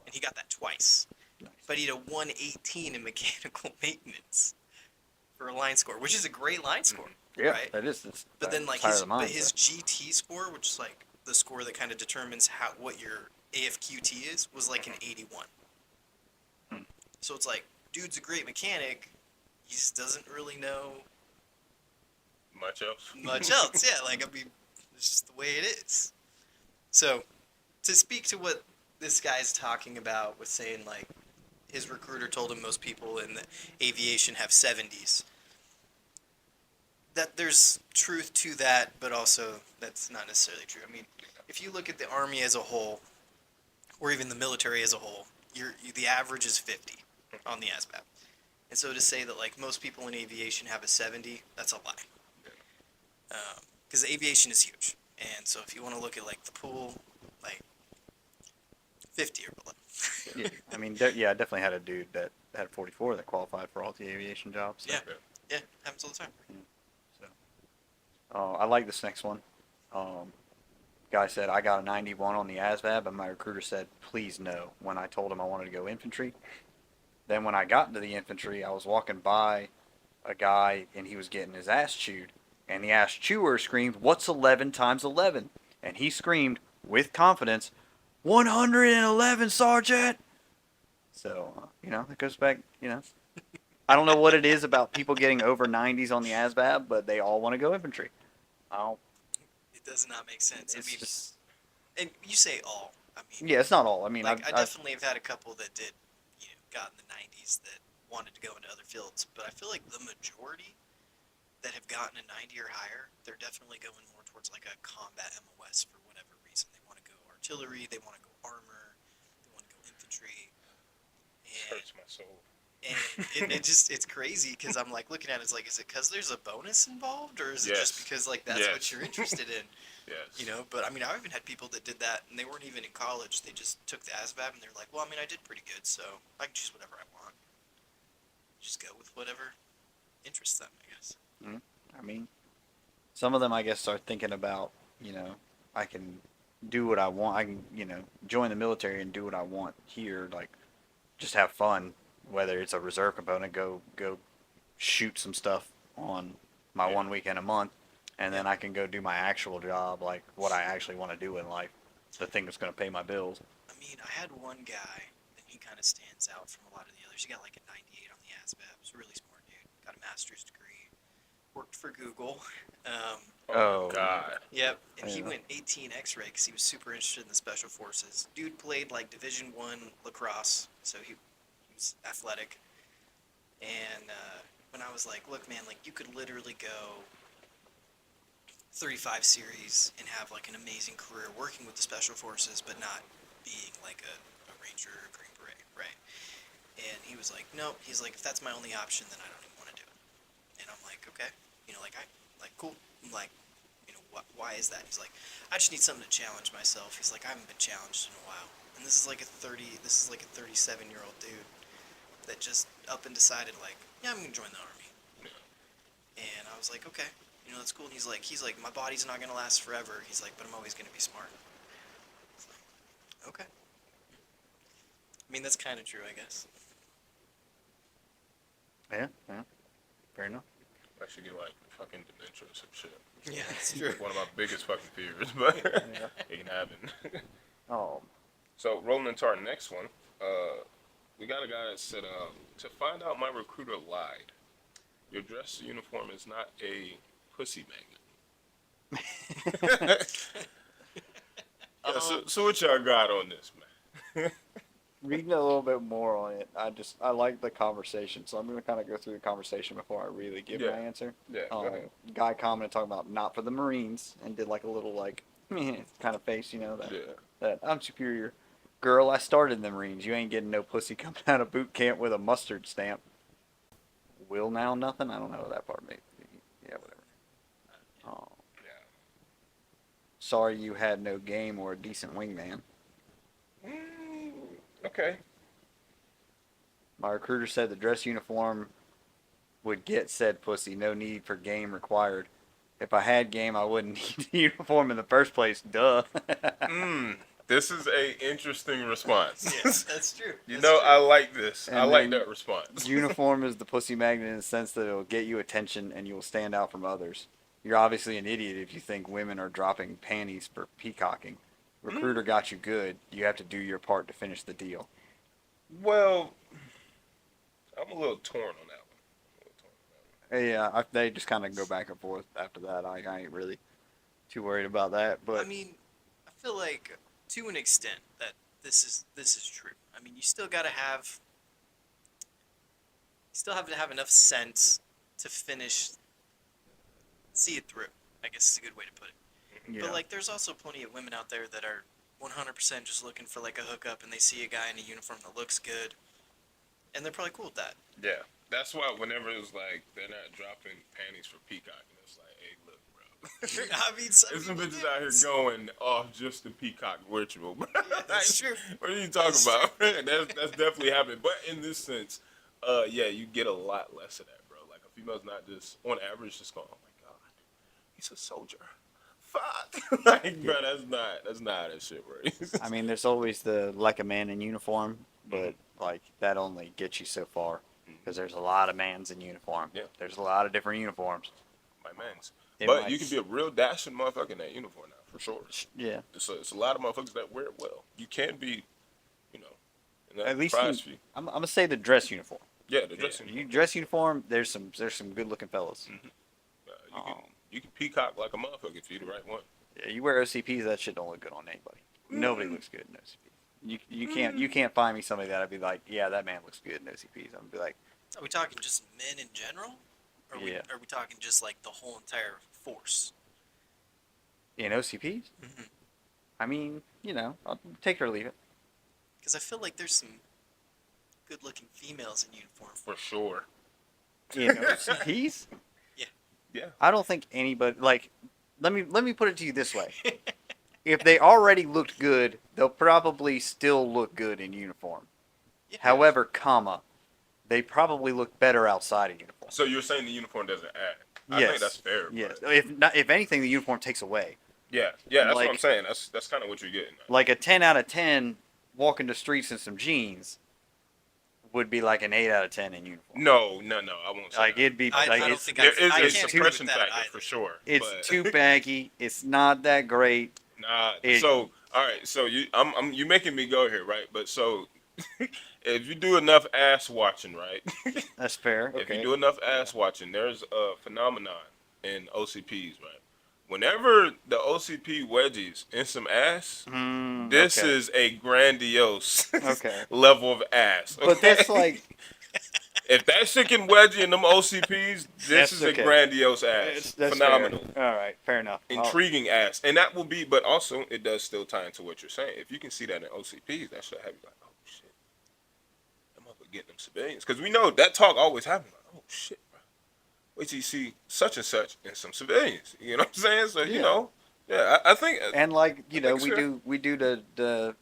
[SPEAKER 1] And he got that twice,
[SPEAKER 2] Nice.
[SPEAKER 1] but he had a 118 in mechanical maintenance for a line score, which is a great line score.
[SPEAKER 2] Yeah,
[SPEAKER 1] right?
[SPEAKER 2] that is. It's,
[SPEAKER 1] But then like
[SPEAKER 2] higher than mine.
[SPEAKER 1] his
[SPEAKER 2] So.
[SPEAKER 1] GT score, which is like the score that kind of determines what your AFQT is, was like an 81.
[SPEAKER 2] Hmm.
[SPEAKER 1] So it's like, dude's a great mechanic. He just doesn't really know
[SPEAKER 3] Much else.
[SPEAKER 1] much else. Yeah, like I mean, it's just the way it is. So to speak to what this guy's talking about with saying like his recruiter told him most people in the aviation have 70s. That there's truth to that, but also that's not necessarily true. I mean, if you look at the army as a whole, or even the military as a whole, the average is 50 on the ASVAB. And so to say that like most people in aviation have a 70, that's a lie. Because aviation is huge, and so if you want to look at like the pool, like 50 or below.
[SPEAKER 2] Yeah, I mean, yeah, I definitely had a dude that had 44 that qualified for all the aviation jobs. So.
[SPEAKER 1] Yeah. Yeah, happens all the time.
[SPEAKER 2] So, I like this next one. Guy said I got a 91 on the ASVAB, and my recruiter said please no when I told him I wanted to go infantry. Then when I got into the infantry, I was walking by a guy and he was getting his ass chewed, and the ass chewer screamed, "What's 11 times 11?" And he screamed with confidence, 111, Sergeant. So it goes back. I don't know what it is about people getting over 90s on the ASVAB, but they all want to go infantry. I don't.
[SPEAKER 1] It does not make sense. I
[SPEAKER 2] It's
[SPEAKER 1] mean,
[SPEAKER 2] just.
[SPEAKER 1] and you say all. I mean,
[SPEAKER 2] Yeah, it's not all. I mean,
[SPEAKER 1] like I
[SPEAKER 2] I've
[SPEAKER 1] definitely have had a couple that did, got in the 90s that wanted to go into other fields, but I feel like the majority that have gotten a 90 or higher, they're definitely going more towards like a combat MOS for whatever reason. They want to go artillery, they want to go armor, they want to go infantry,
[SPEAKER 3] This
[SPEAKER 1] and
[SPEAKER 3] hurts my soul.
[SPEAKER 1] it's crazy because I'm like looking at it, it's like, is it because there's a bonus involved, or is it just
[SPEAKER 3] Yes.
[SPEAKER 1] because like that's what
[SPEAKER 3] Yes.
[SPEAKER 1] you're interested in?
[SPEAKER 3] Yes.
[SPEAKER 1] But I mean, I've even had people that did that and they weren't even in college. They just took the ASVAB and they're like, well, I mean, I did pretty good, so I can choose whatever I want. Just go with whatever interests them, I guess.
[SPEAKER 2] I mean, some of them, I guess, are thinking about, I can do what I want. I can, join the military and do what I want here. Like, just have fun. Whether it's a reserve component, go shoot some stuff on my
[SPEAKER 3] Yeah.
[SPEAKER 2] 1 weekend a month, and then
[SPEAKER 1] Yeah.
[SPEAKER 2] I can go do my actual job, like what I actually want to do in life, the thing that's going to pay my bills.
[SPEAKER 1] I mean, I had one guy and he kind of stands out from a lot of the others. He got like a 98 on the ASVAB. He's a really smart dude. Got a master's degree. Worked for Google.
[SPEAKER 2] Oh.
[SPEAKER 3] My God.
[SPEAKER 1] Yep, and he
[SPEAKER 2] Yeah.
[SPEAKER 1] went 18 X-ray because he was super interested in the special forces. Dude played like Division I lacrosse, so he was athletic. And when I was like, look, man, like you could literally go 35 series and have like an amazing career working with the special forces, but not being like a ranger or a green beret, right? And he was like, nope. He's like, if that's my only option, then I don't even want to do it. And I'm like, okay, cool. I'm like, why is that? He's like, I just need something to challenge myself. He's like, I haven't been challenged in a while. And this is like a 37-year-old dude that just up and decided like, yeah, I'm gonna join the army. And I was like, okay, that's cool. And he's like, my body's not gonna last forever. He's like, but I'm always gonna be smart. Okay. I mean, that's kind of true, I guess.
[SPEAKER 2] Yeah, fair enough.
[SPEAKER 3] I should get like fucking dementia or some shit.
[SPEAKER 1] Yeah, that's true.
[SPEAKER 3] One of my biggest fucking fears, but
[SPEAKER 2] Yeah.
[SPEAKER 3] it can happen.
[SPEAKER 2] Oh,
[SPEAKER 3] So rolling into our next one, we got a guy that said, to find out my recruiter lied. Your dress uniform is not a pussy magnet. Yeah, so what y'all got on this, man?
[SPEAKER 2] reading a little bit more on it, I like the conversation, so I'm gonna kind of go through the conversation before I really give my
[SPEAKER 3] Yeah.
[SPEAKER 2] answer.
[SPEAKER 3] Yeah, go ahead.
[SPEAKER 2] Guy commented talking about not for the Marines and did like a little like kind of face, that
[SPEAKER 3] Yeah.
[SPEAKER 2] that I'm superior. Girl, I started in the Marines. You ain't getting no pussy coming out of boot camp with a mustard stamp. Will now nothing? I don't know that part. Maybe. Yeah, whatever. Oh,
[SPEAKER 3] Yeah.
[SPEAKER 2] sorry you had no game or a decent wingman.
[SPEAKER 3] Okay.
[SPEAKER 2] My recruiter said the dress uniform would get said pussy. No need for game required. If I had game, I wouldn't need the uniform in the first place. Duh.
[SPEAKER 3] This is a interesting response.
[SPEAKER 1] Yes, that's true.
[SPEAKER 3] You
[SPEAKER 1] That's
[SPEAKER 3] know,
[SPEAKER 1] true.
[SPEAKER 3] I like this. I
[SPEAKER 2] And
[SPEAKER 3] like
[SPEAKER 2] then
[SPEAKER 3] that response.
[SPEAKER 2] Uniform is the pussy magnet in the sense that it'll get you attention and you will stand out from others. You're obviously an idiot if you think women are dropping panties for peacocking. Recruiter got you good. You have to do your part to finish the deal.
[SPEAKER 3] Well, I'm a little torn on that one. I'm a little torn on that one.
[SPEAKER 2] Yeah, they just kind of go back and forth after that. I ain't really too worried about that. But
[SPEAKER 1] I mean, I feel like to an extent that this is true. I mean, you still have to have enough sense to see it through. I guess is a good way to put it.
[SPEAKER 2] yeah,
[SPEAKER 1] But like, there's also plenty of women out there that are 100% just looking for like a hookup, and they see a guy in a uniform that looks good, and they're probably cool with that.
[SPEAKER 3] Yeah, that's why whenever it was like they're not dropping panties for peacocking, it's like, hey, look, bro.
[SPEAKER 1] I mean,
[SPEAKER 3] There's some bitches out here going off just the peacock ritual, bro.
[SPEAKER 1] that's true.
[SPEAKER 3] What are you talking
[SPEAKER 1] That's
[SPEAKER 3] about? That's definitely happening. But in this sense, yeah, you get a lot less of that, bro. Like a female's not just on average just going, oh my god, he's a soldier. Fuck, like, bro, that's not how that shit works.
[SPEAKER 2] I mean, there's always the like a man in uniform, but like that only gets you so far because there's a lot of mans in uniform.
[SPEAKER 3] Yeah.
[SPEAKER 2] There's a lot of different uniforms.
[SPEAKER 3] My man's.
[SPEAKER 2] It
[SPEAKER 3] But
[SPEAKER 2] might-
[SPEAKER 3] you can be a real dashing motherfucker in that uniform now, for sure.
[SPEAKER 2] Yeah.
[SPEAKER 3] It's a lot of motherfuckers that wear it well. You can be, you know, in that
[SPEAKER 2] At least
[SPEAKER 3] prize
[SPEAKER 2] you-
[SPEAKER 3] fee.
[SPEAKER 2] I'm gonna say the dress uniform.
[SPEAKER 3] Yeah, the dressing.
[SPEAKER 2] You dress uniform. There's some good looking fellas.
[SPEAKER 3] You can peacock like a motherfucker if you're the right one.
[SPEAKER 2] Yeah, you wear OCPs. That shit don't look good on anybody. Nobody looks good in OCPs. You can't find me somebody that I'd be like, yeah, that man looks good in OCPs. I'm gonna be like,
[SPEAKER 1] Are we talking just men in general? Or
[SPEAKER 2] Yeah.
[SPEAKER 1] are we talking just like the whole entire force?
[SPEAKER 2] in OCPs.
[SPEAKER 1] Mhm.
[SPEAKER 2] I mean, I'll take it or leave it.
[SPEAKER 1] Because I feel like there's some good-looking females in uniform.
[SPEAKER 3] For sure.
[SPEAKER 2] In OCPs.
[SPEAKER 3] Yeah.
[SPEAKER 2] I don't think anybody like. Let me put it to you this way: if they already looked good, they'll probably still look good in uniform.
[SPEAKER 1] Yeah.
[SPEAKER 2] However, they probably look better outside of uniform.
[SPEAKER 3] So you're saying the uniform doesn't add? I
[SPEAKER 2] Yes.
[SPEAKER 3] think that's fair.
[SPEAKER 2] Yes.
[SPEAKER 3] but-
[SPEAKER 2] If anything, the uniform takes away.
[SPEAKER 3] Yeah. Yeah. That's
[SPEAKER 2] Like-
[SPEAKER 3] what I'm saying. That's kind of what you're getting. At.
[SPEAKER 2] Like a 10 out of 10 walking the streets in some jeans would be like an 8 out of 10 in uniform.
[SPEAKER 3] No. I won't say
[SPEAKER 2] Like
[SPEAKER 3] that.
[SPEAKER 2] it'd be
[SPEAKER 1] I
[SPEAKER 2] like
[SPEAKER 1] don't
[SPEAKER 2] it's
[SPEAKER 1] think
[SPEAKER 3] There
[SPEAKER 1] I
[SPEAKER 3] is a
[SPEAKER 1] can't agree with
[SPEAKER 3] suppression
[SPEAKER 1] that
[SPEAKER 3] factor
[SPEAKER 1] either.
[SPEAKER 3] for sure.
[SPEAKER 2] it's
[SPEAKER 3] but,
[SPEAKER 2] too baggy. It's not that great.
[SPEAKER 3] Nah.
[SPEAKER 2] It-
[SPEAKER 3] So all right. So you making me go here, right? But so if you do enough ass watching, right?
[SPEAKER 2] That's fair.
[SPEAKER 3] If
[SPEAKER 2] Okay.
[SPEAKER 3] you do enough ass watching, there's a phenomenon in OCPs, right? Whenever the OCP wedgies in some ass, this
[SPEAKER 2] okay.
[SPEAKER 3] is a grandiose
[SPEAKER 2] Okay.
[SPEAKER 3] level of ass.
[SPEAKER 2] But that's
[SPEAKER 3] okay?
[SPEAKER 2] like
[SPEAKER 3] if that shit can wedgie in them OCPs, this
[SPEAKER 2] That's
[SPEAKER 3] is
[SPEAKER 2] okay.
[SPEAKER 3] a grandiose ass.
[SPEAKER 2] that's
[SPEAKER 3] Phenomenal.
[SPEAKER 2] fair. All right, fair enough.
[SPEAKER 3] Intriguing ass. And that will be, but also it does still tie into what you're saying. If you can see that in OCPs, that should have you like, oh shit. That motherfucker getting them civilians. Because we know that talk always happens. Like, oh shit, bro. Wait till you see such and such and some civilians. You know what I'm saying? So,
[SPEAKER 2] Yeah.
[SPEAKER 3] I think.
[SPEAKER 2] And like
[SPEAKER 3] I think so.
[SPEAKER 2] we do the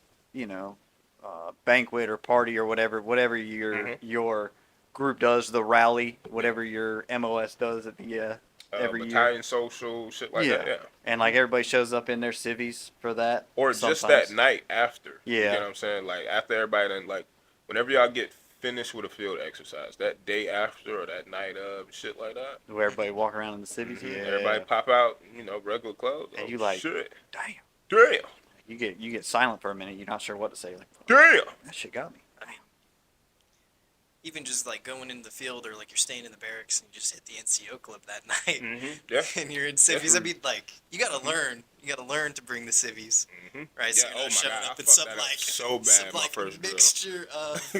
[SPEAKER 2] banquet or party or whatever
[SPEAKER 3] Mm-hmm.
[SPEAKER 2] your group does, the rally, whatever your MOS does at the every year.
[SPEAKER 3] battalion social, shit like that, yeah.
[SPEAKER 2] And like everybody shows up in their civvies for that.
[SPEAKER 3] Or just
[SPEAKER 2] sometimes.
[SPEAKER 3] that night after. You
[SPEAKER 2] Yeah.
[SPEAKER 3] know what I'm saying? Like, after everybody done, like, whenever y'all get finished with a field exercise, that day after or that night of, shit like that.
[SPEAKER 2] Where everybody walk around in the civvies.
[SPEAKER 3] Mhm.
[SPEAKER 2] Yeah.
[SPEAKER 3] Everybody pop out, regular clothes.
[SPEAKER 2] And
[SPEAKER 3] Oh,
[SPEAKER 2] you like-
[SPEAKER 3] shit.
[SPEAKER 2] Damn.
[SPEAKER 3] Damn.
[SPEAKER 2] You get silent for a minute. You're not sure what to say. Like,
[SPEAKER 3] Damn.
[SPEAKER 2] that shit got me. Damn.
[SPEAKER 1] Even just like going in the field, or like you're staying in the barracks and you just hit the NCO club that night,
[SPEAKER 3] Mm-hmm. Yeah.
[SPEAKER 1] and you're in civvies. I
[SPEAKER 3] Mhm.
[SPEAKER 1] mean, like you gotta learn. You gotta learn to bring the civvies,
[SPEAKER 3] Mm-hmm.
[SPEAKER 1] right? So
[SPEAKER 3] Yeah,
[SPEAKER 1] you're not
[SPEAKER 3] oh my
[SPEAKER 1] showing
[SPEAKER 3] God, I
[SPEAKER 1] up in
[SPEAKER 3] fucked
[SPEAKER 1] some
[SPEAKER 3] that up
[SPEAKER 1] like
[SPEAKER 3] so bad
[SPEAKER 1] some
[SPEAKER 3] my
[SPEAKER 1] like
[SPEAKER 3] first drill.
[SPEAKER 1] mixture of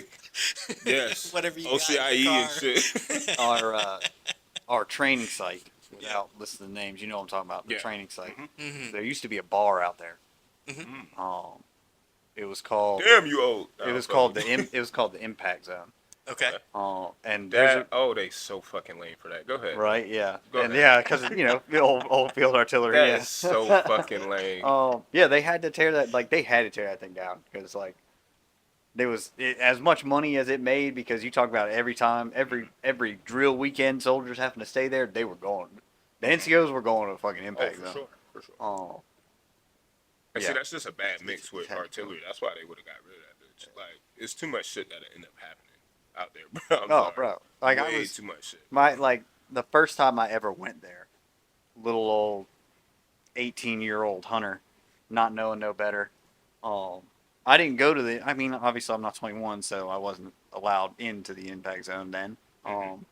[SPEAKER 3] Yes.
[SPEAKER 1] whatever you
[SPEAKER 3] OCIE
[SPEAKER 1] got in the
[SPEAKER 3] and
[SPEAKER 1] car.
[SPEAKER 3] shit.
[SPEAKER 2] Our training site, without listing the names, you know what I'm talking about. The
[SPEAKER 3] Yeah.
[SPEAKER 2] training site.
[SPEAKER 3] Mhm.
[SPEAKER 1] Mhm.
[SPEAKER 2] There used to be a bar out there.
[SPEAKER 3] Mm.
[SPEAKER 2] It was called.
[SPEAKER 3] Damn, you old.
[SPEAKER 2] It was called it was called the Impact Zone.
[SPEAKER 1] Okay.
[SPEAKER 2] And there's
[SPEAKER 3] they so fucking lame for that. Go ahead.
[SPEAKER 2] right, yeah,
[SPEAKER 3] Go
[SPEAKER 2] and
[SPEAKER 3] ahead.
[SPEAKER 2] yeah, because the old field artillery.
[SPEAKER 3] That
[SPEAKER 2] Yeah.
[SPEAKER 3] is so fucking lame.
[SPEAKER 2] Yeah, they had to tear that. Like they had to tear that thing down because like there was as much money as it made because you talk about it every time, every drill weekend, soldiers having to stay there. They were going. The NCOs were going to fucking
[SPEAKER 3] Oh,
[SPEAKER 2] Impact
[SPEAKER 3] for
[SPEAKER 2] Zone.
[SPEAKER 3] sure. For sure.
[SPEAKER 2] Oh,
[SPEAKER 3] And
[SPEAKER 2] Yeah.
[SPEAKER 3] see, that's just a bad mix with
[SPEAKER 2] Exactly.
[SPEAKER 3] artillery. That's why they would have got rid of that bitch. Like, it's too much shit that'll end up happening out there, bro. I'm
[SPEAKER 2] Oh,
[SPEAKER 3] sorry.
[SPEAKER 2] bro. Like I
[SPEAKER 3] Way
[SPEAKER 2] was
[SPEAKER 3] too much shit.
[SPEAKER 2] my like the first time I ever went there, little old 18-year-old hunter, not knowing no better. Um, I didn't go to the. I mean, obviously I'm not 21, so I wasn't allowed into the impact zone then.
[SPEAKER 3] Mhm.
[SPEAKER 2] Um,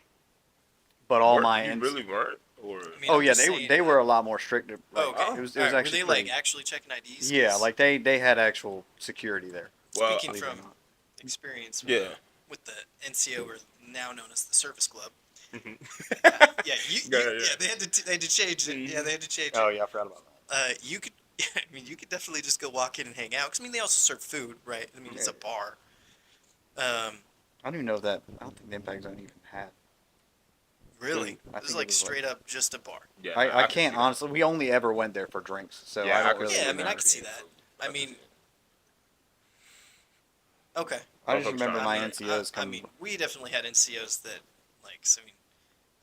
[SPEAKER 2] but all
[SPEAKER 3] Were
[SPEAKER 2] my
[SPEAKER 3] you
[SPEAKER 2] ins.
[SPEAKER 3] really weren't, or
[SPEAKER 1] I mean,
[SPEAKER 2] Oh
[SPEAKER 1] I'm
[SPEAKER 2] yeah,
[SPEAKER 1] just saying.
[SPEAKER 2] they were a lot more stricter.
[SPEAKER 1] Oh,
[SPEAKER 2] Like
[SPEAKER 1] okay.
[SPEAKER 3] Oh,
[SPEAKER 2] it was
[SPEAKER 1] All right. Were
[SPEAKER 2] actually
[SPEAKER 1] they
[SPEAKER 2] pretty.
[SPEAKER 1] like actually checking IDs?
[SPEAKER 2] Yeah,
[SPEAKER 1] 'Cause
[SPEAKER 2] like they had actual security there.
[SPEAKER 3] well,
[SPEAKER 1] speaking
[SPEAKER 2] Believe it or
[SPEAKER 1] from
[SPEAKER 2] not.
[SPEAKER 1] experience
[SPEAKER 3] yeah.
[SPEAKER 1] with the NCO, or now known as the Service Club.
[SPEAKER 3] Mhm.
[SPEAKER 1] Yeah, yeah, they had to change it. Yeah, they had to change it.
[SPEAKER 2] Oh yeah, I forgot about that.
[SPEAKER 1] You could, I mean, you could definitely just go walk in and hang out. 'Cause, I mean, they also serve food, right? I mean, it's a bar.
[SPEAKER 2] I don't even know if that. I don't think the impact zone even had.
[SPEAKER 1] Really,
[SPEAKER 2] I
[SPEAKER 1] this is
[SPEAKER 2] think it
[SPEAKER 1] like
[SPEAKER 2] was like.
[SPEAKER 1] straight up just a bar.
[SPEAKER 3] Yeah,
[SPEAKER 2] I
[SPEAKER 3] can
[SPEAKER 2] can't
[SPEAKER 3] see that.
[SPEAKER 2] honestly. We only ever went there for drinks, so
[SPEAKER 3] Yeah,
[SPEAKER 2] I don't
[SPEAKER 3] could
[SPEAKER 2] really
[SPEAKER 3] see
[SPEAKER 1] Yeah, I
[SPEAKER 3] that
[SPEAKER 1] mean, I
[SPEAKER 2] remember.
[SPEAKER 1] could see
[SPEAKER 3] being
[SPEAKER 1] that.
[SPEAKER 3] true.
[SPEAKER 1] I
[SPEAKER 3] could
[SPEAKER 1] mean,
[SPEAKER 3] see it.
[SPEAKER 2] I just
[SPEAKER 3] Motherfuckers
[SPEAKER 2] remember
[SPEAKER 3] trying
[SPEAKER 2] my
[SPEAKER 3] to
[SPEAKER 1] I,
[SPEAKER 2] NCOs
[SPEAKER 1] I
[SPEAKER 2] coming.
[SPEAKER 1] mean, we definitely had NCOs that, like, so, I mean,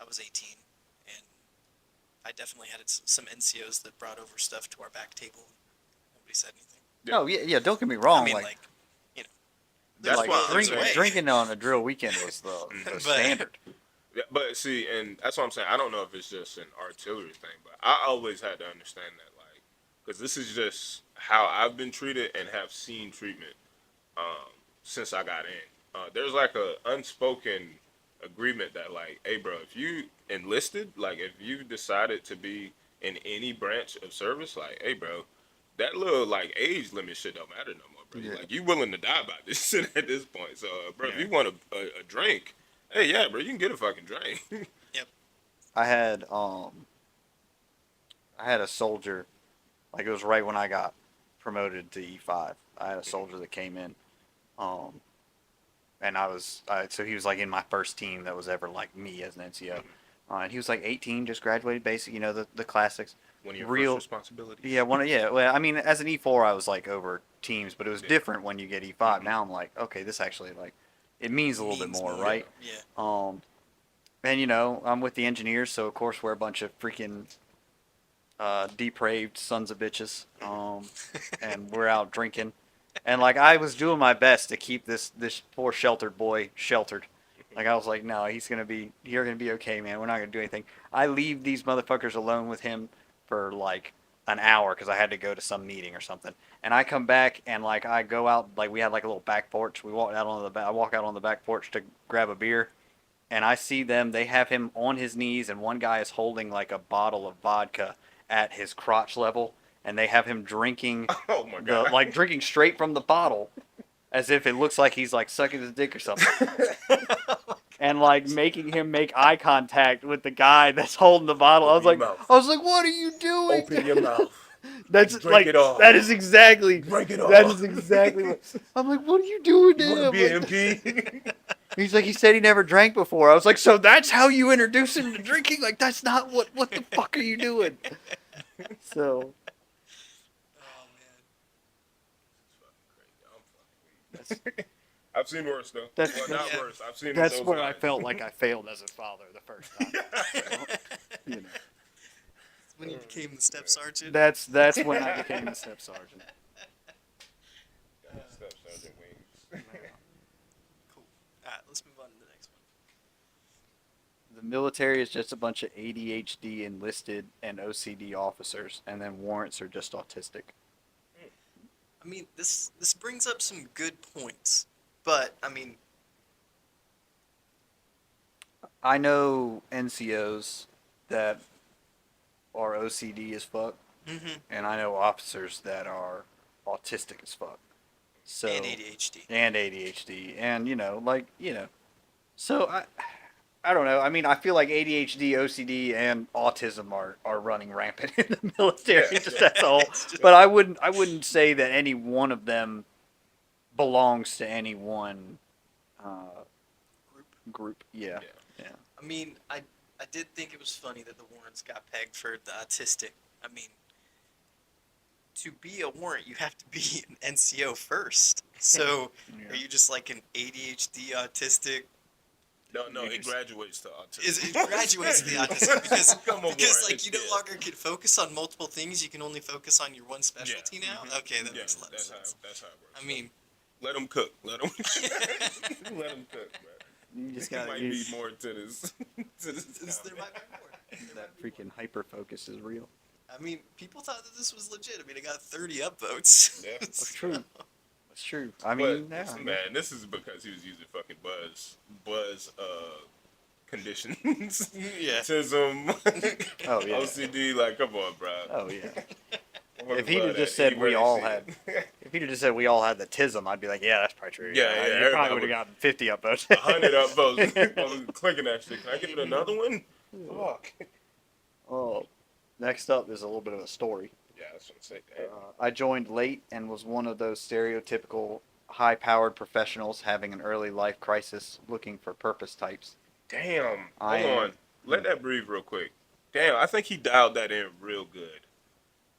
[SPEAKER 1] I was 18, and I definitely had some NCOs that brought over stuff to our back table. Nobody said anything.
[SPEAKER 3] Yeah.
[SPEAKER 2] Oh yeah, yeah. Don't get me
[SPEAKER 1] I
[SPEAKER 2] wrong.
[SPEAKER 1] mean,
[SPEAKER 2] like,
[SPEAKER 1] like, you know,
[SPEAKER 3] That's
[SPEAKER 1] there's,
[SPEAKER 3] why I'm
[SPEAKER 1] there's a
[SPEAKER 3] saying.
[SPEAKER 1] way.
[SPEAKER 2] drinking on a drill weekend was the
[SPEAKER 1] But-
[SPEAKER 2] standard.
[SPEAKER 3] Yeah, but see, and that's what I'm saying. I don't know if it's just an artillery thing, but I always had to understand that, like, because this is just how I've been treated and have seen treatment since I got in. There's like a unspoken agreement that, like, hey, bro, if you enlisted, like, if you decided to be in any branch of service, like, hey, bro, that little like age limit shit don't matter no more, bro.
[SPEAKER 2] Yeah.
[SPEAKER 3] Like, you willing to die by this shit at this point. So, bro, if
[SPEAKER 2] Yeah.
[SPEAKER 3] you want a drink, hey, yeah, bro, you can get a fucking drink.
[SPEAKER 1] Yep.
[SPEAKER 2] I had I had a soldier, like it was right when I got promoted to E5. I had a soldier that came in, um, and so he was like in my first team that was ever like me as an NCO, and he was like 18, just graduated, basic, the classics.
[SPEAKER 3] One of your
[SPEAKER 2] Real,
[SPEAKER 3] first responsibilities.
[SPEAKER 2] yeah, yeah. Well, I mean, as an E4, I was like over teams, but it was
[SPEAKER 3] Yeah.
[SPEAKER 2] different when you get E5.
[SPEAKER 3] Mhm.
[SPEAKER 2] Now I'm like, okay, this actually like it means a little bit
[SPEAKER 1] Means
[SPEAKER 2] more,
[SPEAKER 1] more.
[SPEAKER 2] right?
[SPEAKER 1] Yeah.
[SPEAKER 2] And I'm with the engineers, so of course we're a bunch of freaking depraved sons of bitches, and we're out drinking, and like I was doing my best to keep this poor sheltered boy sheltered. Like I was like, no, you're gonna be okay, man. We're not gonna do anything. I leave these motherfuckers alone with him for like an hour because I had to go to some meeting or something, and I come back and like I go out, like we had like a little back porch. We walked out on I walk out on the back porch to grab a beer, and I see them. They have him on his knees, and one guy is holding like a bottle of vodka at his crotch level, and they have him drinking
[SPEAKER 3] Oh my
[SPEAKER 2] the
[SPEAKER 3] god.
[SPEAKER 2] like drinking straight from the bottle, as if it looks like he's like sucking his dick or something, and like making him make eye contact with the guy that's holding the bottle.
[SPEAKER 3] Open your mouth.
[SPEAKER 2] I was like, what are you doing?
[SPEAKER 3] Open your mouth.
[SPEAKER 2] That's
[SPEAKER 3] Drink
[SPEAKER 2] like
[SPEAKER 3] it all.
[SPEAKER 2] that is exactly
[SPEAKER 3] Drink it
[SPEAKER 2] that
[SPEAKER 3] all.
[SPEAKER 2] is exactly what I'm like. What are you doing to
[SPEAKER 3] You want to
[SPEAKER 2] him?
[SPEAKER 3] be
[SPEAKER 2] Like,
[SPEAKER 3] an MP?
[SPEAKER 2] he's like, he said he never drank before. I was like, so that's how you introduce him to drinking? Like, that's not what the fuck are you doing? So,
[SPEAKER 1] Oh
[SPEAKER 2] that's,
[SPEAKER 3] I've seen worse though.
[SPEAKER 2] That's-
[SPEAKER 3] well, not
[SPEAKER 1] Yeah.
[SPEAKER 3] worse. I've seen
[SPEAKER 2] that's
[SPEAKER 3] those
[SPEAKER 2] where I
[SPEAKER 3] guys.
[SPEAKER 2] felt like I failed as a father the first time.
[SPEAKER 1] man.
[SPEAKER 2] You know,
[SPEAKER 1] When you became the step sergeant.
[SPEAKER 2] that's when I became a step sergeant.
[SPEAKER 3] Step Sergeant Wings.
[SPEAKER 1] Cool. All right, let's move on to the next one.
[SPEAKER 2] The military is just a bunch of ADHD enlisted and OCD officers, and then warrants are just autistic.
[SPEAKER 1] I mean, this brings up some good points, but I mean,
[SPEAKER 2] I know NCOs that are OCD as fuck,
[SPEAKER 1] mhm,
[SPEAKER 2] and I know officers that are autistic as fuck. So
[SPEAKER 1] and ADHD.
[SPEAKER 2] and ADHD, and so I don't know. I mean, I feel like ADHD, OCD, and autism are running rampant in the military.
[SPEAKER 3] Yeah,
[SPEAKER 2] Just
[SPEAKER 3] yeah.
[SPEAKER 2] that's all.
[SPEAKER 1] It's just-
[SPEAKER 2] But I wouldn't say that any one of them belongs to any one group. Yeah.
[SPEAKER 3] Yeah.
[SPEAKER 1] I mean, I did think it was funny that the warrants got pegged for the autistic. I mean, to be a warrant, you have to be an NCO first. So,
[SPEAKER 2] Yeah.
[SPEAKER 1] are you just like an ADHD autistic
[SPEAKER 3] No, it
[SPEAKER 2] Niggas.
[SPEAKER 3] graduates to autism.
[SPEAKER 1] Is it graduates to the autism because
[SPEAKER 3] Come on,
[SPEAKER 1] like you no longer can focus on multiple things. You can only focus on your one specialty now.
[SPEAKER 3] mhm.
[SPEAKER 1] Okay, that
[SPEAKER 3] Yeah,
[SPEAKER 1] makes a lot of
[SPEAKER 3] that's how
[SPEAKER 1] sense.
[SPEAKER 3] that's how it works.
[SPEAKER 1] I mean,
[SPEAKER 3] Let them cook. Let them let them cook, man.
[SPEAKER 2] You just
[SPEAKER 3] There
[SPEAKER 2] gotta
[SPEAKER 3] might
[SPEAKER 2] use
[SPEAKER 3] be more to this. To this
[SPEAKER 1] there might be
[SPEAKER 3] comment.
[SPEAKER 1] more. There
[SPEAKER 2] that
[SPEAKER 1] might be
[SPEAKER 2] freaking hyper focus is real.
[SPEAKER 1] more. I mean, people thought that this was legit. I mean, it got 30 upvotes.
[SPEAKER 3] Yeah.
[SPEAKER 2] That's true. That's true. I
[SPEAKER 3] But
[SPEAKER 2] mean, yeah.
[SPEAKER 3] listen, man, this is because he was using fucking buzz conditions.
[SPEAKER 1] Yeah.
[SPEAKER 3] Autism.
[SPEAKER 2] Oh, yeah.
[SPEAKER 3] OCD. Like, come on, bro.
[SPEAKER 2] Oh yeah.
[SPEAKER 3] Motherfuckers
[SPEAKER 2] If he'd
[SPEAKER 3] love
[SPEAKER 2] have just
[SPEAKER 3] that
[SPEAKER 2] said
[SPEAKER 3] anywhere
[SPEAKER 2] we
[SPEAKER 3] they
[SPEAKER 2] all
[SPEAKER 3] see
[SPEAKER 2] had,
[SPEAKER 3] it.
[SPEAKER 2] if he'd have just said we all had the tism, I'd be like, yeah, that's probably true.
[SPEAKER 3] Yeah,
[SPEAKER 2] you
[SPEAKER 3] everybody
[SPEAKER 2] probably would
[SPEAKER 3] would-
[SPEAKER 2] have gotten 50 upvotes.
[SPEAKER 3] 100 upvotes. I was clicking that shit. Can I give it another one? Fuck.
[SPEAKER 2] Oh, next up is a little bit of a story.
[SPEAKER 3] Yeah, that's what I'm saying. Damn.
[SPEAKER 2] I joined late and was one of those stereotypical high-powered professionals having an early life crisis, looking for purpose types.
[SPEAKER 3] Damn.
[SPEAKER 2] I
[SPEAKER 3] Hold on.
[SPEAKER 2] am-
[SPEAKER 3] Let that breathe real quick. Damn, I think he dialed that in real good.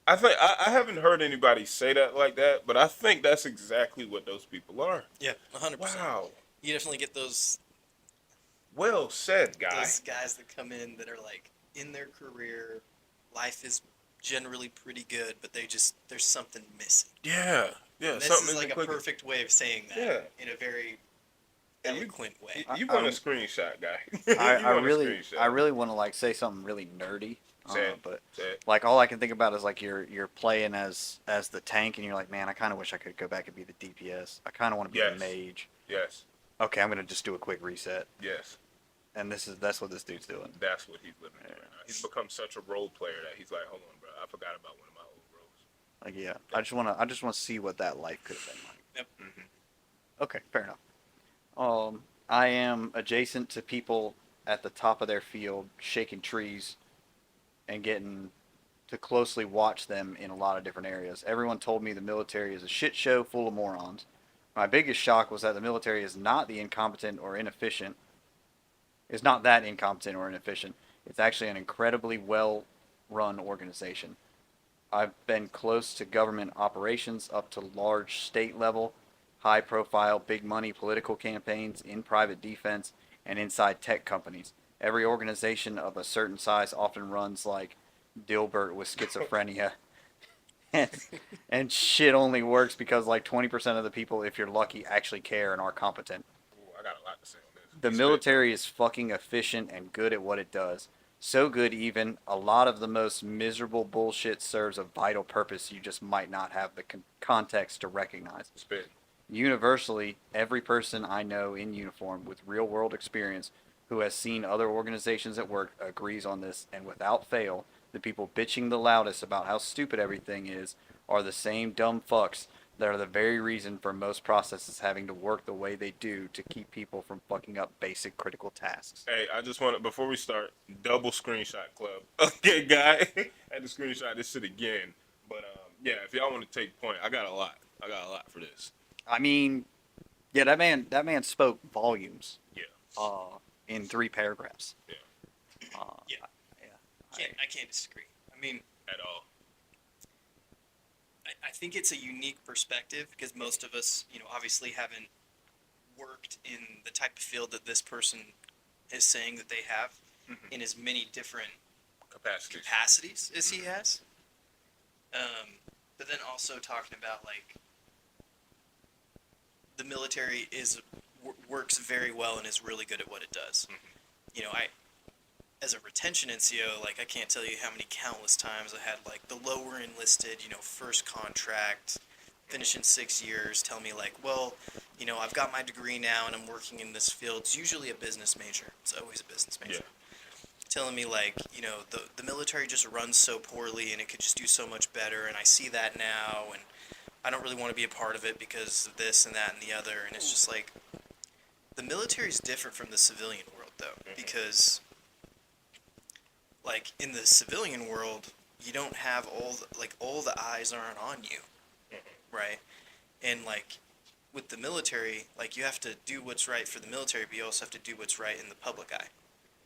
[SPEAKER 3] I think I haven't heard anybody say that like that, but I think that's exactly what those people are.
[SPEAKER 1] Yeah, 100%.
[SPEAKER 3] Wow.
[SPEAKER 1] You definitely get those
[SPEAKER 3] Well said, guy.
[SPEAKER 1] guys that come in that are like in their career, life is generally pretty good, but there's something missing.
[SPEAKER 3] Yeah. Yeah.
[SPEAKER 1] And this
[SPEAKER 3] Something
[SPEAKER 1] is like
[SPEAKER 3] isn't
[SPEAKER 1] a
[SPEAKER 3] clicking.
[SPEAKER 1] perfect way of saying that
[SPEAKER 3] Yeah.
[SPEAKER 1] in a very
[SPEAKER 3] And you-
[SPEAKER 1] eloquent way.
[SPEAKER 3] You want a
[SPEAKER 2] I'm-
[SPEAKER 3] screenshot, guy.
[SPEAKER 2] I
[SPEAKER 3] You want a
[SPEAKER 2] really,
[SPEAKER 3] screenshot.
[SPEAKER 2] I really want to like say something really nerdy,
[SPEAKER 3] Say it.
[SPEAKER 2] but
[SPEAKER 3] Say it.
[SPEAKER 2] like all I can think about is like you're playing as the tank, and you're like, man, I kind of wish I could go back and be the DPS. I kind of want to be
[SPEAKER 3] Yes.
[SPEAKER 2] the mage.
[SPEAKER 3] Yes.
[SPEAKER 2] Okay, I'm gonna just do a quick reset,
[SPEAKER 3] Yes.
[SPEAKER 2] and that's what this dude's doing.
[SPEAKER 3] That's what he's living in right now. He's become such a role player that he's like, hold on, bro, I forgot about one of my old roles.
[SPEAKER 2] Like, yeah, I just want to see what that life could have been like.
[SPEAKER 1] Yep.
[SPEAKER 2] Okay, fair enough. I am adjacent to people at the top of their field, shaking trees, and getting to closely watch them in a lot of different areas. Everyone told me the military is a shit show full of morons. My biggest shock was that the military is not the incompetent or inefficient. It's not that incompetent or inefficient. It's actually an incredibly well-run organization. I've been close to government operations up to large state level, high profile, big money political campaigns in private defense and inside tech companies. Every organization of a certain size often runs like Dilbert with schizophrenia. and shit only works because like 20% of the people, if you're lucky, actually care and are competent.
[SPEAKER 3] Ooh, I got a lot to say on this.
[SPEAKER 2] The
[SPEAKER 3] Spit.
[SPEAKER 2] military is fucking efficient and good at what it does. So good even, a lot of the most miserable bullshit serves a vital purpose you just might not have the context to recognize.
[SPEAKER 3] Spit.
[SPEAKER 2] Universally, every person I know in uniform with real world experience who has seen other organizations at work agrees on this, and without fail, the people bitching the loudest about how stupid everything is are the same dumb fucks that are the very reason for most processes having to work the way they do to keep people from fucking up basic critical tasks.
[SPEAKER 3] Hey, I just want to, before we start, double screenshot club. Okay, guy. I had to screenshot this shit again. But, yeah, if y'all want to take point, I got a lot. I got a lot for this.
[SPEAKER 2] I mean, yeah, that man spoke volumes
[SPEAKER 3] Yeah.
[SPEAKER 2] in 3 paragraphs.
[SPEAKER 3] Yeah.
[SPEAKER 1] Yeah.
[SPEAKER 2] Yeah.
[SPEAKER 1] I can't disagree. I mean,
[SPEAKER 3] At all.
[SPEAKER 1] I think it's a unique perspective because most of us, obviously haven't worked in the type of field that this person is saying that they have
[SPEAKER 3] Mhm.
[SPEAKER 1] in as many different
[SPEAKER 3] Capacities.
[SPEAKER 1] capacities as he has. But then also talking about like the military works very well and is really good at what it does. As a retention NCO, like I can't tell you how many countless times I had like the lower enlisted, first contract, finishing 6 years, tell me like, well, I've got my degree now and I'm working in this field. It's usually a business major. It's always a business major. Telling me like, the military just runs so poorly and it could just do so much better, and I see that now, and I don't really want to be a part of it because of this and that and the other. And it's just like, the military is different from the civilian world though, because like in the civilian world, you don't have all the eyes aren't on you, right? And like with the military, like you have to do what's right for the military, but you also have to do what's right in the public eye.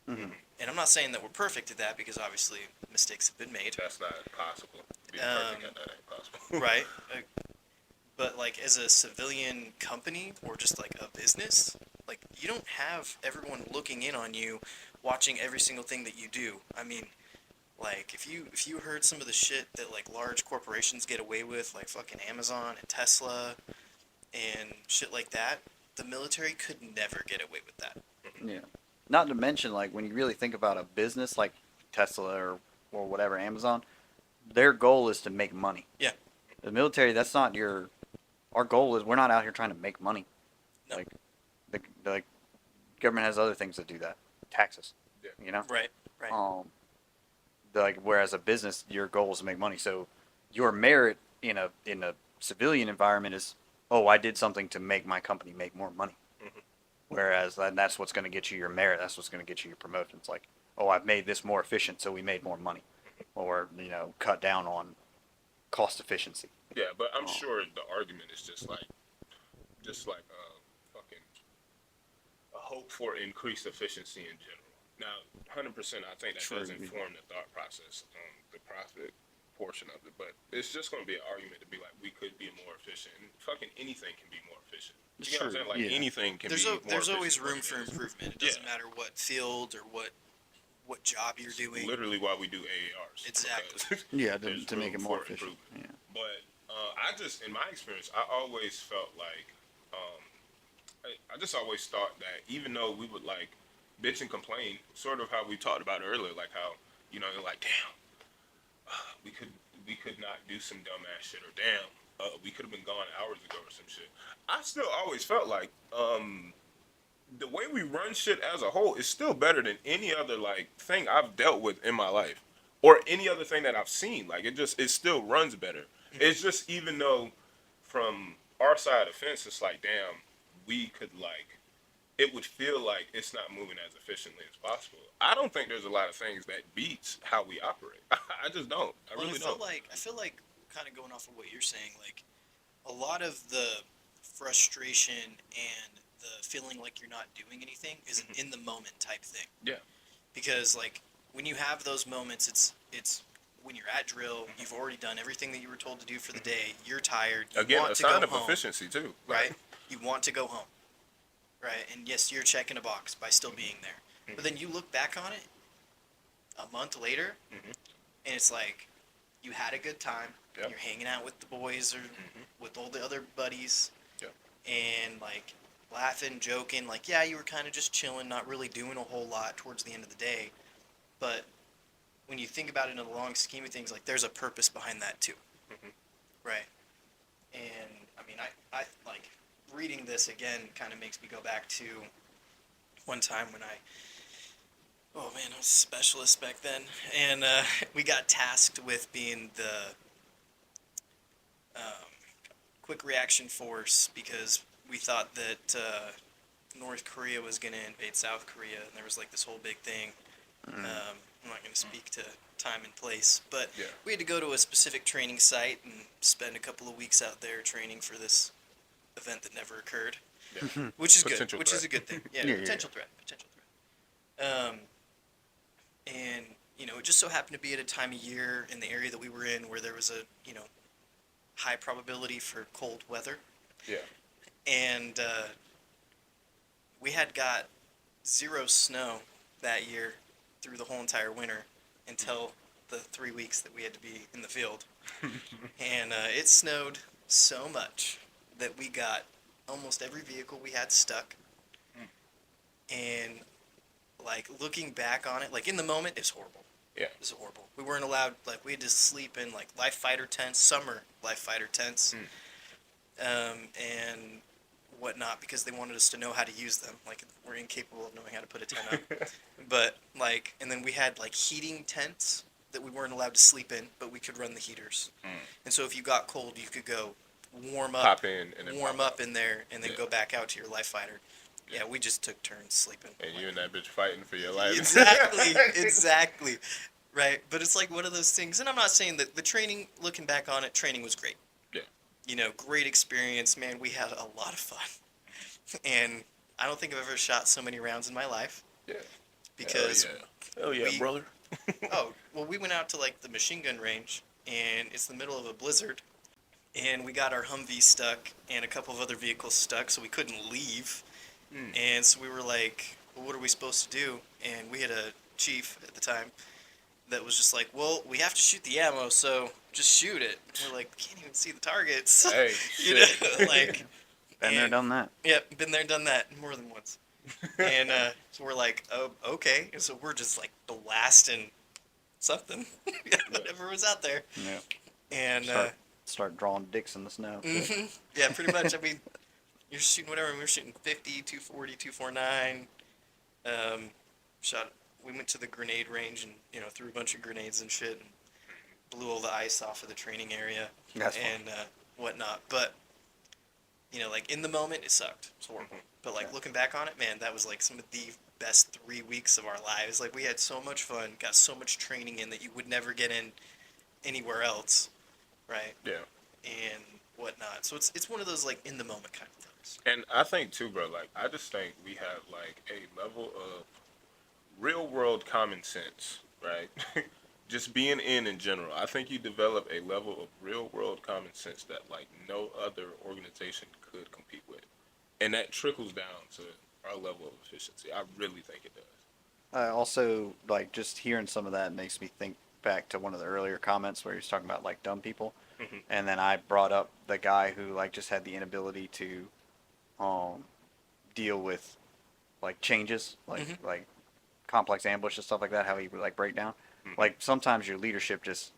[SPEAKER 2] Mhm.
[SPEAKER 1] And I'm not saying that we're perfect at that because obviously mistakes have been made,
[SPEAKER 3] That's not possible. Being perfect at that ain't possible.
[SPEAKER 1] right? But like as a civilian company or just like a business, Like, you don't have everyone looking in on you, watching every single thing that you do. I mean, like, if you heard some of the shit that like large corporations get away with, like fucking Amazon and Tesla and shit like that, the military could never get away with that.
[SPEAKER 2] Yeah. Not to mention, like, when you really think about a business like Tesla or whatever, Amazon, their goal is to make money.
[SPEAKER 1] Yeah.
[SPEAKER 2] The military, that's not your. Our goal is we're not out here trying to make money.
[SPEAKER 1] No.
[SPEAKER 2] Like, the government has other things to do that. Taxes.
[SPEAKER 3] Yeah.
[SPEAKER 2] You know?
[SPEAKER 1] Right. Right.
[SPEAKER 2] Like, whereas a business, your goal is to make money. So your merit in a civilian environment is, oh, I did something to make my company make more money.
[SPEAKER 3] Mhm.
[SPEAKER 2] Whereas that's what's going to get you your merit. That's what's going to get you your promotions. Like, oh, I've made this more efficient, so we made more money, or cut down on cost efficiency.
[SPEAKER 3] Yeah, but I'm
[SPEAKER 2] Oh.
[SPEAKER 3] sure the argument is just like fucking a hope for increased efficiency in general. Now, 100%, I think that
[SPEAKER 2] True.
[SPEAKER 3] does inform the thought process, the profit portion of it. But it's just going to be an argument to be like, we could be more efficient. And fucking anything can be more efficient. You know what I'm saying? Like,
[SPEAKER 2] Yeah.
[SPEAKER 3] anything can
[SPEAKER 1] There's
[SPEAKER 3] be more
[SPEAKER 1] there's always
[SPEAKER 3] efficient
[SPEAKER 1] room
[SPEAKER 3] than
[SPEAKER 1] for
[SPEAKER 3] it is.
[SPEAKER 1] improvement. It
[SPEAKER 3] Yeah.
[SPEAKER 1] doesn't matter what field or what job you're doing.
[SPEAKER 3] Literally why we do AARs.
[SPEAKER 1] Exactly.
[SPEAKER 3] because
[SPEAKER 2] Yeah,
[SPEAKER 3] there's
[SPEAKER 2] to make
[SPEAKER 3] room
[SPEAKER 2] it more
[SPEAKER 3] for
[SPEAKER 2] efficient.
[SPEAKER 3] improvement.
[SPEAKER 2] Yeah.
[SPEAKER 3] But I just, in my experience, I always felt like, I just always thought that even though we would like bitch and complain, sort of how we talked about earlier, like how, you're like, damn, we could not do some dumbass shit, or damn, we could have been gone hours ago or some shit. I still always felt like, the way we run shit as a whole is still better than any other like thing I've dealt with in my life, or any other thing that I've seen. Like it still runs better. It's just, even though from our side of the fence, it's like, damn, we could like, it would feel like it's not moving as efficiently as possible. I don't think there's a lot of things that beats how we operate. I just don't. I
[SPEAKER 1] Well,
[SPEAKER 3] really don't.
[SPEAKER 1] I feel like kind of going off of what you're saying, like a lot of the frustration and the feeling like you're not doing anything is an in the moment type thing.
[SPEAKER 3] Yeah.
[SPEAKER 1] Because like when you have those moments, it's when you're at drill, you've already done everything that you were told to do for the day. You're tired. You
[SPEAKER 3] Again,
[SPEAKER 1] want
[SPEAKER 3] a
[SPEAKER 1] to
[SPEAKER 3] sign
[SPEAKER 1] go
[SPEAKER 3] of
[SPEAKER 1] home,
[SPEAKER 3] efficiency too.
[SPEAKER 1] right? You want to go home, right? And yes, you're checking a box by still being there. But then you look back on it a month later,
[SPEAKER 3] Mhm.
[SPEAKER 1] and it's like you had a good time.
[SPEAKER 3] Yep.
[SPEAKER 1] You're hanging out with the boys or with all the other buddies,
[SPEAKER 3] Yep.
[SPEAKER 1] and like laughing, joking. Like, yeah, you were kind of just chilling, not really doing a whole lot towards the end of the day. But when you think about it in the long scheme of things, like there's a purpose behind that too,
[SPEAKER 3] Mhm.
[SPEAKER 1] right? And I mean, I like reading this again kind of makes me go back to one time when oh man, I was a specialist back then, and we got tasked with being the quick reaction force because we thought that North Korea was going to invade South Korea, and there was like this whole big thing. I'm not going to speak to time and place, but
[SPEAKER 3] Yeah.
[SPEAKER 1] we had to go to a specific training site and spend a couple of weeks out there training for this event that never occurred,
[SPEAKER 3] Yeah.
[SPEAKER 1] which is
[SPEAKER 3] Potential
[SPEAKER 1] good, which is
[SPEAKER 3] threat.
[SPEAKER 1] a good thing. Yeah,
[SPEAKER 2] Yeah, yeah,
[SPEAKER 1] potential threat. And it just so happened to be at a time of year in the area that we were in where there was a high probability for cold weather,
[SPEAKER 3] Yeah.
[SPEAKER 1] and we had got 0 snow that year through the whole entire winter until the 3 weeks that we had to be in the field. And it snowed so much that we got almost every vehicle we had stuck. And like looking back on it, like in the moment, it's horrible.
[SPEAKER 3] Yeah.
[SPEAKER 1] It's horrible. We weren't allowed, like we had to sleep in like life fighter tents, summer life fighter tents, and whatnot because they wanted us to know how to use them. Like we're incapable of knowing how to put a tent up. But like, and then we had like heating tents that we weren't allowed to sleep in, but we could run the heaters. And so if you got cold, you could go warm up,
[SPEAKER 3] Pop in and then
[SPEAKER 1] warm
[SPEAKER 3] pop
[SPEAKER 1] up
[SPEAKER 3] out.
[SPEAKER 1] in there, and then
[SPEAKER 3] Yeah.
[SPEAKER 1] go back out to your life fighter. Yeah, we just took turns sleeping.
[SPEAKER 3] And you and that bitch fighting for your life.
[SPEAKER 1] Exactly, exactly. Right, but it's like one of those things, and I'm not saying that the training, looking back on it, training was great.
[SPEAKER 3] Yeah.
[SPEAKER 1] Great experience, man. We had a lot of fun. And I don't think I've ever shot so many rounds in my life.
[SPEAKER 3] Yeah.
[SPEAKER 1] Because,
[SPEAKER 3] Hell yeah,
[SPEAKER 1] we-
[SPEAKER 3] brother.
[SPEAKER 1] we went out to like the machine gun range, and it's the middle of a blizzard, and we got our Humvee stuck and a couple of other vehicles stuck, so we couldn't leave. And so we were like, well, what are we supposed to do? And we had a chief at the time that was just like, well, we have to shoot the ammo, so just shoot it. And we're like, can't even see the targets.
[SPEAKER 3] Hey,
[SPEAKER 1] you know,
[SPEAKER 3] shit.
[SPEAKER 1] like,
[SPEAKER 2] Been there,
[SPEAKER 1] and,
[SPEAKER 2] done that.
[SPEAKER 1] Yep, been there, done that more than once. And so we're like, oh, okay. And so we're just like blasting something, whatever was out there.
[SPEAKER 2] Yeah.
[SPEAKER 1] And
[SPEAKER 2] Start drawing dicks in the snow.
[SPEAKER 1] yeah, pretty much. I mean, you're shooting whatever. We were shooting 50, 240, 249. Shot. We went to the grenade range and threw a bunch of grenades and shit, and blew all the ice off of the training area
[SPEAKER 2] That's fun.
[SPEAKER 1] and whatnot. But like in the moment, it sucked. It's horrible. But like looking back on it, man, that was like some of the best 3 weeks of our lives. Like we had so much fun, got so much training in that you would never get in anywhere else, right?
[SPEAKER 3] Yeah.
[SPEAKER 1] And whatnot. So it's one of those like in the moment kind of things.
[SPEAKER 3] And I think too, bro, like I just think we have like a level of real world common sense, right? Just being in general. I think you develop a level of real world common sense that like no other organization could compete with. And that trickles down to our level of efficiency. I really think it does.
[SPEAKER 2] Also, like, just hearing some of that makes me think back to one of the earlier comments where he was talking about like dumb people, and then I brought up the guy who like just had the inability to um, deal with like changes, like complex ambush and stuff like that. How he would like break down. Like sometimes your leadership just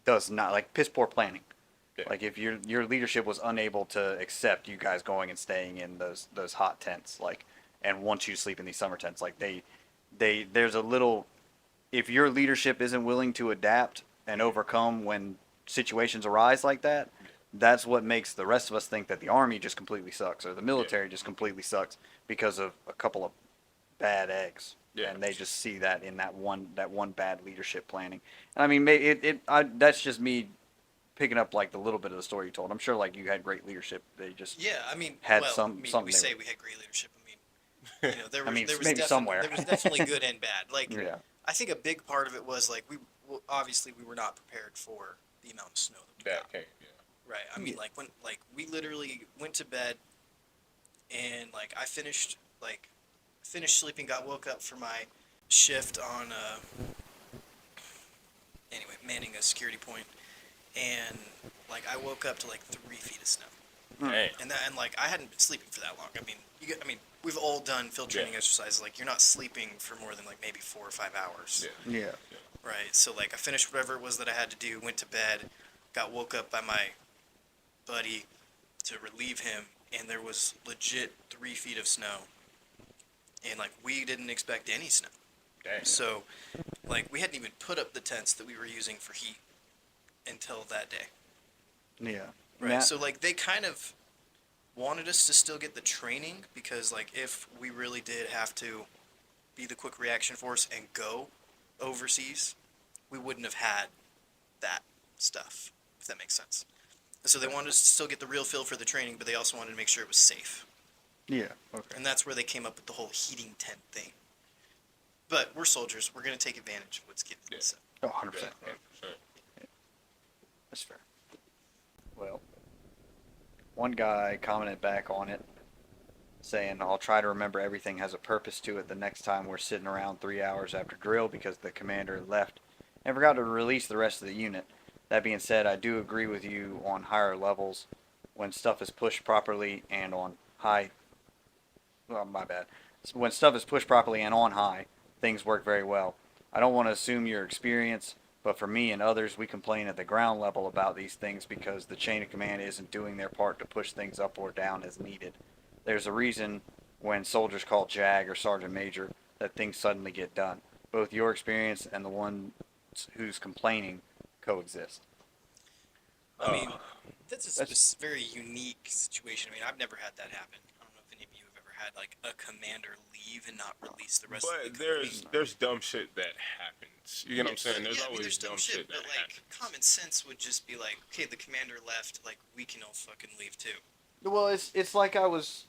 [SPEAKER 2] does not, like, piss poor planning.
[SPEAKER 3] Yeah.
[SPEAKER 2] Like if your leadership was unable to accept you guys going and staying in those hot tents, like, and want you to sleep in these summer tents, like there's a little, if your leadership isn't willing to adapt and overcome when situations arise like that, that's what makes the rest of us think that the army just completely sucks or the military just completely sucks because of a couple of bad eggs.
[SPEAKER 3] Yeah.
[SPEAKER 2] And they just see that in that one bad leadership planning. And I mean, that's just me picking up like the little bit of the story you told. I'm sure like you had great leadership. They just
[SPEAKER 1] Yeah, I mean,
[SPEAKER 2] had
[SPEAKER 1] well,
[SPEAKER 2] something
[SPEAKER 1] we
[SPEAKER 2] they
[SPEAKER 1] say
[SPEAKER 2] were-
[SPEAKER 1] we had great leadership. I mean, there was,
[SPEAKER 2] I mean,
[SPEAKER 1] there was
[SPEAKER 2] maybe somewhere.
[SPEAKER 1] there was definitely good and bad. Like,
[SPEAKER 2] Yeah.
[SPEAKER 1] I think a big part of it was like obviously we were not prepared for the amount of snow that we got.
[SPEAKER 3] That came, yeah.
[SPEAKER 1] Right. I mean, like when we literally went to bed, and like I finished sleeping, got woke up for my shift on anyway manning a security point, and like I woke up to like 3 feet of snow.
[SPEAKER 3] Damn.
[SPEAKER 1] And like I hadn't been sleeping for that long. I mean, we've all done field training exercises. Like you're not sleeping for more than like maybe 4 or 5 hours.
[SPEAKER 3] Yeah.
[SPEAKER 2] Yeah.
[SPEAKER 1] Right. So like I finished whatever it was that I had to do, went to bed, got woke up by my buddy to relieve him, and there was legit 3 feet of snow. And like we didn't expect any snow.
[SPEAKER 3] Damn.
[SPEAKER 1] So like we hadn't even put up the tents that we were using for heat until that day.
[SPEAKER 2] Yeah.
[SPEAKER 1] Right.
[SPEAKER 2] That-
[SPEAKER 1] So like they kind of wanted us to still get the training because like if we really did have to be the quick reaction force and go overseas, we wouldn't have had that stuff, if that makes sense. And so they wanted us to still get the real feel for the training, but they also wanted to make sure it was safe.
[SPEAKER 2] Yeah. Okay.
[SPEAKER 1] And that's where they came up with the whole heating tent thing. But we're soldiers. We're going to take advantage of what's given.
[SPEAKER 3] Yeah.
[SPEAKER 1] So.
[SPEAKER 2] Oh, 100%.
[SPEAKER 3] Yeah,
[SPEAKER 2] Yeah.
[SPEAKER 3] 100%.
[SPEAKER 2] That's fair. Well, one guy commented back on it saying, I'll try to remember everything has a purpose to it the next time we're sitting around 3 hours after drill because the commander left and forgot to release the rest of the unit. That being said, I do agree with you on higher levels when stuff is pushed properly and on high. Well, my bad. When stuff is pushed properly and on high, things work very well. I don't want to assume your experience, but for me and others, we complain at the ground level about these things because the chain of command isn't doing their part to push things up or down as needed. There's a reason when soldiers call JAG or Sergeant Major that things suddenly get done. Both your experience and the one who's complaining coexist.
[SPEAKER 1] I mean, that's a very unique situation. I mean, I've never had that happen. I don't know if any of you have ever had like a commander leave and not release the rest of the
[SPEAKER 3] But
[SPEAKER 1] company.
[SPEAKER 3] there's dumb shit that happens. You get what I'm saying? There's
[SPEAKER 1] Yeah, I mean,
[SPEAKER 3] always dumb shit that
[SPEAKER 1] but like
[SPEAKER 3] happens.
[SPEAKER 1] common sense would just be like, okay, the commander left, like we can all fucking leave too.
[SPEAKER 2] Well, it's like I was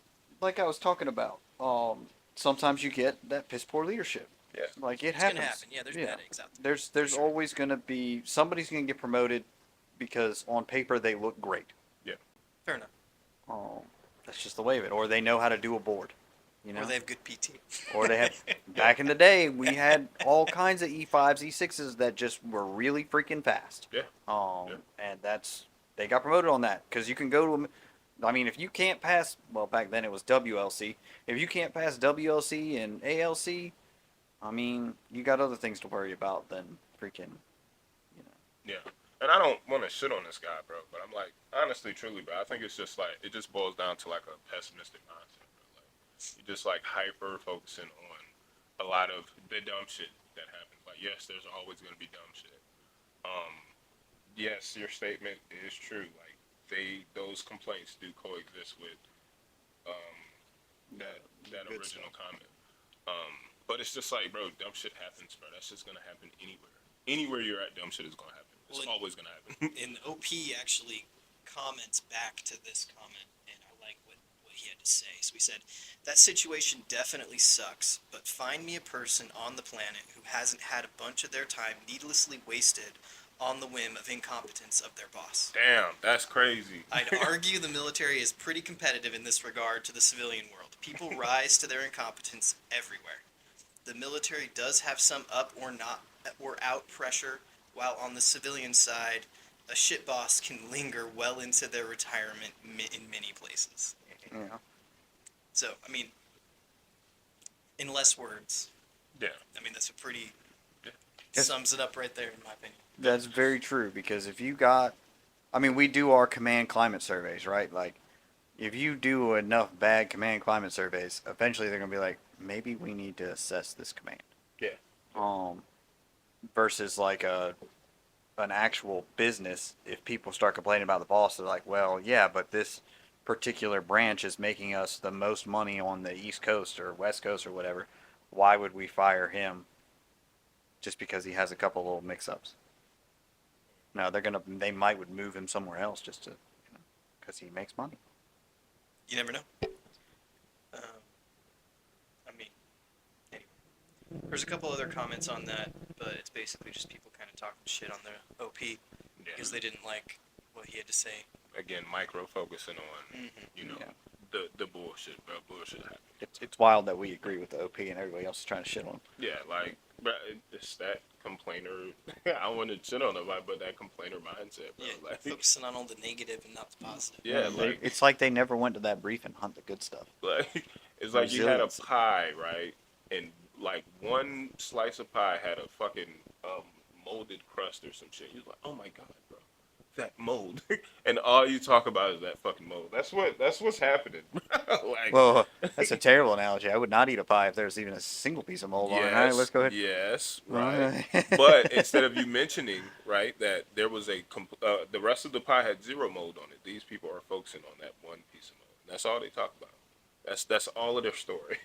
[SPEAKER 2] talking about. Sometimes you get that piss poor leadership.
[SPEAKER 3] Yeah.
[SPEAKER 2] Like it
[SPEAKER 1] It's
[SPEAKER 2] happens.
[SPEAKER 1] gonna happen. Yeah, there's bad eggs out there.
[SPEAKER 2] There's
[SPEAKER 1] Sure.
[SPEAKER 2] always gonna be somebody's gonna get promoted because on paper they look great.
[SPEAKER 1] Fair enough.
[SPEAKER 2] That's just the way of it. Or they know how to do a board. You
[SPEAKER 1] Or
[SPEAKER 2] know,
[SPEAKER 1] they have good PT.
[SPEAKER 2] or they have. Back in the day, we had all kinds of E5s, E6s that just were really freaking fast.
[SPEAKER 3] Yeah. Yeah.
[SPEAKER 2] And that's they got promoted on that because you can go to. I mean, if you can't pass, well, back then it was WLC. If you can't pass WLC and ALC, I mean, you got other things to worry about than freaking, you know.
[SPEAKER 3] Yeah. And I don't want to shit on this guy, bro, but I'm like, honestly, truly, bro, I think it's just like, it just boils down to like a pessimistic mindset, bro. Like, you're just like hyper focusing on a lot of the dumb shit that happens. Like, yes, there's always going to be dumb shit. Um, yes, your statement is true. Like, those complaints do coexist with um, that
[SPEAKER 2] Good
[SPEAKER 3] original
[SPEAKER 2] stuff.
[SPEAKER 3] comment. But it's just like, bro, dumb shit happens, bro. That's just gonna happen anywhere. Anywhere you're at, dumb shit is gonna happen. It's
[SPEAKER 1] Well,
[SPEAKER 3] always gonna happen.
[SPEAKER 1] and OP actually comments back to this comment, and I like what he had to say. So he said, that situation definitely sucks, but find me a person on the planet who hasn't had a bunch of their time needlessly wasted on the whim of incompetence of their boss.
[SPEAKER 3] Damn, that's crazy.
[SPEAKER 1] I'd argue the military is pretty competitive in this regard to the civilian world. People rise to their incompetence everywhere. The military does have some up or not or out pressure, while on the civilian side, a shit boss can linger well into their retirement in many places.
[SPEAKER 2] Yeah.
[SPEAKER 1] So, I mean, in less words,
[SPEAKER 3] Yeah.
[SPEAKER 1] I mean that's a pretty
[SPEAKER 2] Yes.
[SPEAKER 1] sums it up right there in my opinion.
[SPEAKER 2] That's very true because if you got, I mean, we do our command climate surveys, right? Like, if you do enough bad command climate surveys, eventually they're gonna be like, maybe we need to assess this command.
[SPEAKER 3] Yeah.
[SPEAKER 2] Versus like an actual business. If people start complaining about the boss, they're like, well, yeah, but this particular branch is making us the most money on the East Coast or West Coast or whatever. Why would we fire him just because he has a couple little mix-ups? No, they might would move him somewhere else just to, because he makes money.
[SPEAKER 1] You never know. I mean, anyway. There's a couple other comments on that, but it's basically just people kind of talking shit on the OP
[SPEAKER 3] Yeah.
[SPEAKER 1] because they didn't like what he had to say.
[SPEAKER 3] Again, micro focusing on you know
[SPEAKER 2] Yeah.
[SPEAKER 3] the bullshit, bro. Bullshit happens.
[SPEAKER 2] It's wild that we agree with the OP and everybody else is trying to shit on him.
[SPEAKER 3] Yeah, like, bro, it's that complainer. I want to shit on nobody, but that complainer mindset, bro.
[SPEAKER 1] Yeah,
[SPEAKER 3] Like,
[SPEAKER 1] focusing on all the negative and not the positive.
[SPEAKER 3] yeah,
[SPEAKER 2] They-
[SPEAKER 3] like,
[SPEAKER 2] it's like they never went to that brief and hunt the good stuff.
[SPEAKER 3] like it's like you had a
[SPEAKER 2] Resilience.
[SPEAKER 3] pie, right? And like one slice of pie had a fucking molded crust or some shit. You're like, oh my god, bro, that mold. And all you talk about is that fucking mold. That's what's happening. Like,
[SPEAKER 2] Well, that's a terrible analogy. I would not eat a pie if there's even a single piece of mold on it. All right, let's go ahead.
[SPEAKER 3] Yes,
[SPEAKER 2] All
[SPEAKER 3] right.
[SPEAKER 2] right.
[SPEAKER 3] But instead of you mentioning, right, that there was the rest of the pie had zero mold on it. These people are focusing on that one piece of mold. That's all they talk about. That's all of their story.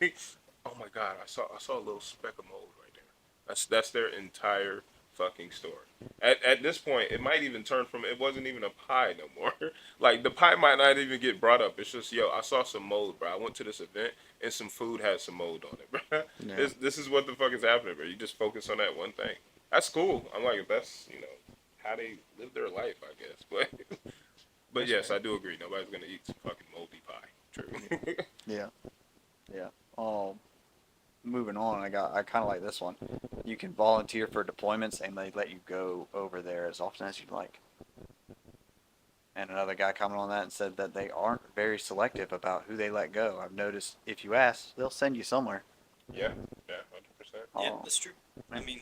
[SPEAKER 3] Oh my god, I saw a little speck of mold right there. That's their entire fucking story. At this point, it might even turn from it wasn't even a pie no more. Like the pie might not even get brought up. It's just, yo, I saw some mold, bro. I went to this event and some food had some mold on it, bro.
[SPEAKER 2] Yeah.
[SPEAKER 3] This is what the fuck is happening, bro. You just focus on that one thing. That's cool. I'm like, if that's how they live their life, I guess. But
[SPEAKER 2] That's
[SPEAKER 3] yes,
[SPEAKER 2] fair.
[SPEAKER 3] I do agree. Nobody's gonna eat some fucking moldy pie. True.
[SPEAKER 2] Yeah. Yeah. Moving on, I kind of like this one. You can volunteer for deployments and they let you go over there as often as you'd like. And another guy commented on that and said that they aren't very selective about who they let go. I've noticed if you ask, they'll send you somewhere.
[SPEAKER 3] Yeah, 100%.
[SPEAKER 1] Yeah,
[SPEAKER 2] Oh.
[SPEAKER 1] that's true. I mean,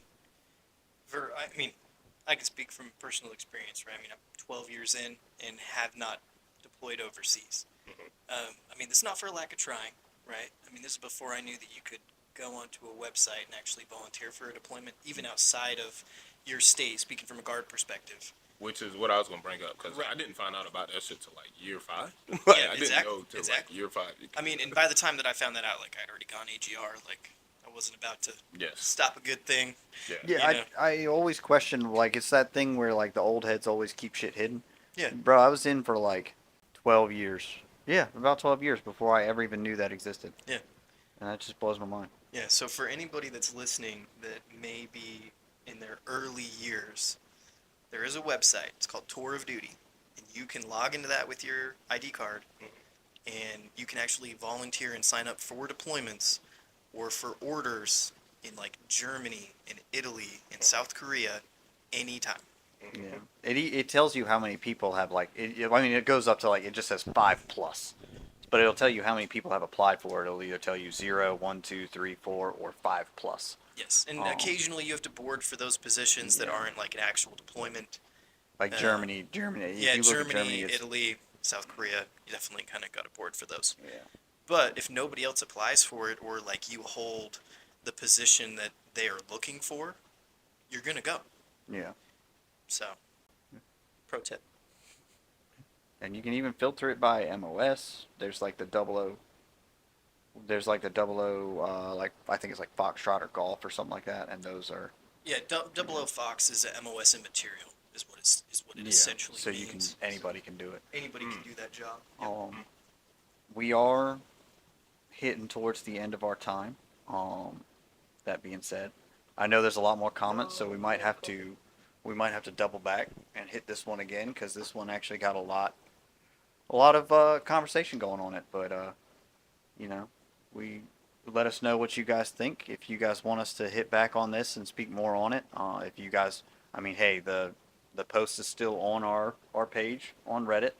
[SPEAKER 1] I can speak from personal experience, right? I mean, I'm 12 years in and have not deployed overseas. I mean, this is not for a lack of trying, right? I mean, this is before I knew that you could go onto a website and actually volunteer for a deployment, even outside of your state, speaking from a guard perspective.
[SPEAKER 3] Which is what I was gonna bring up because
[SPEAKER 1] Right.
[SPEAKER 3] I didn't find out about that shit till like year 5.
[SPEAKER 1] Yeah,
[SPEAKER 3] I didn't
[SPEAKER 1] exactly,
[SPEAKER 3] know till
[SPEAKER 1] exactly.
[SPEAKER 3] like year 5.
[SPEAKER 1] I mean, and by the time that I found that out, like, I'd already gone AGR, like, I wasn't about to
[SPEAKER 3] Yes.
[SPEAKER 1] stop a good thing.
[SPEAKER 3] Yeah.
[SPEAKER 2] Yeah,
[SPEAKER 1] You know.
[SPEAKER 2] I always question, like, it's that thing where, like, the old heads always keep shit hidden.
[SPEAKER 1] Yeah.
[SPEAKER 2] Bro, I was in for, like, 12 years. Yeah, about 12 years before I ever even knew that existed.
[SPEAKER 1] Yeah.
[SPEAKER 2] And that just blows my mind.
[SPEAKER 1] Yeah, so for anybody that's listening that may be in their early years, there is a website. It's called Tour of Duty. And you can log into that with your ID card. and you can actually volunteer and sign up for deployments or for orders in like Germany and Italy and South Korea anytime.
[SPEAKER 2] Yeah. It tells you how many people have I mean, it goes up to it just says 5+, but it'll tell you how many people have applied for it. It'll either tell you 0, 1, 2, 3, 4, or 5+.
[SPEAKER 1] Yes, and
[SPEAKER 2] Um,
[SPEAKER 1] occasionally you have to board for those positions that
[SPEAKER 2] yeah.
[SPEAKER 1] aren't like an actual deployment.
[SPEAKER 2] Like
[SPEAKER 1] Um,
[SPEAKER 2] Germany. If
[SPEAKER 1] yeah,
[SPEAKER 2] you look at Germany,
[SPEAKER 1] Germany,
[SPEAKER 2] it's
[SPEAKER 1] Italy, South Korea, you definitely kind of got a board for those.
[SPEAKER 2] yeah,
[SPEAKER 1] But if nobody else applies for it, or like you hold the position that they are looking for, you're gonna go.
[SPEAKER 2] yeah.
[SPEAKER 1] So, pro tip.
[SPEAKER 2] And you can even filter it by MOS. There's like the double O. There's like the double O, like I think it's like Foxtrot or Golf or something like that, and those are
[SPEAKER 1] Yeah, Double O Fox is a MOS immaterial, is what it
[SPEAKER 2] yeah.
[SPEAKER 1] essentially
[SPEAKER 2] So you can
[SPEAKER 1] means.
[SPEAKER 2] anybody can do it.
[SPEAKER 1] Anybody can do that job. Yep.
[SPEAKER 2] We are hitting towards the end of our time. That being said, I know there's a lot more comments, so we might have to double back and hit this one again because this one actually got a lot of conversation going on it. But you know, we let us know what you guys think. If you guys want us to hit back on this and speak more on it, if you guys, I mean, hey, the post is still on our page on Reddit.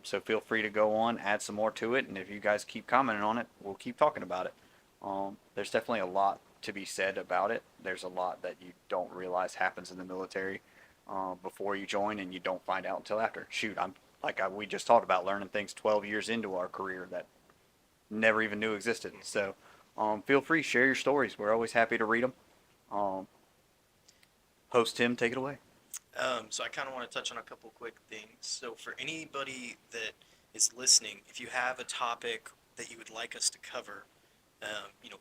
[SPEAKER 2] So feel free to go on, add some more to it, and if you guys keep commenting on it, we'll keep talking about it. There's definitely a lot to be said about it. There's a lot that you don't realize happens in the military before you join, and you don't find out until after. Shoot, we just talked about learning things 12 years into our career that never even knew existed. So feel free, share your stories. We're always happy to read them. Host Tim, take it away.
[SPEAKER 1] So I kind of want to touch on a couple quick things. So for anybody that is listening, if you have a topic that you would like us to cover, you know,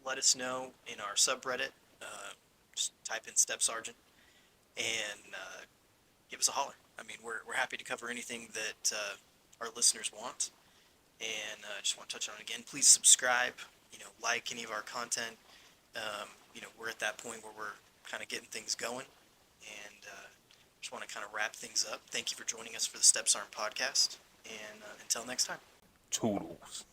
[SPEAKER 1] let us know in our subreddit. Just type in Step Sergeant and give us a holler. I mean, we're happy to cover anything that our listeners want. And I just want to touch on it again. Please subscribe. You know, like any of our content. You know, we're at that point where we're kind of getting things going, and just want to kind of wrap things up. Thank you for joining us for the Steps Arm podcast, and until next time.
[SPEAKER 3] Toodles.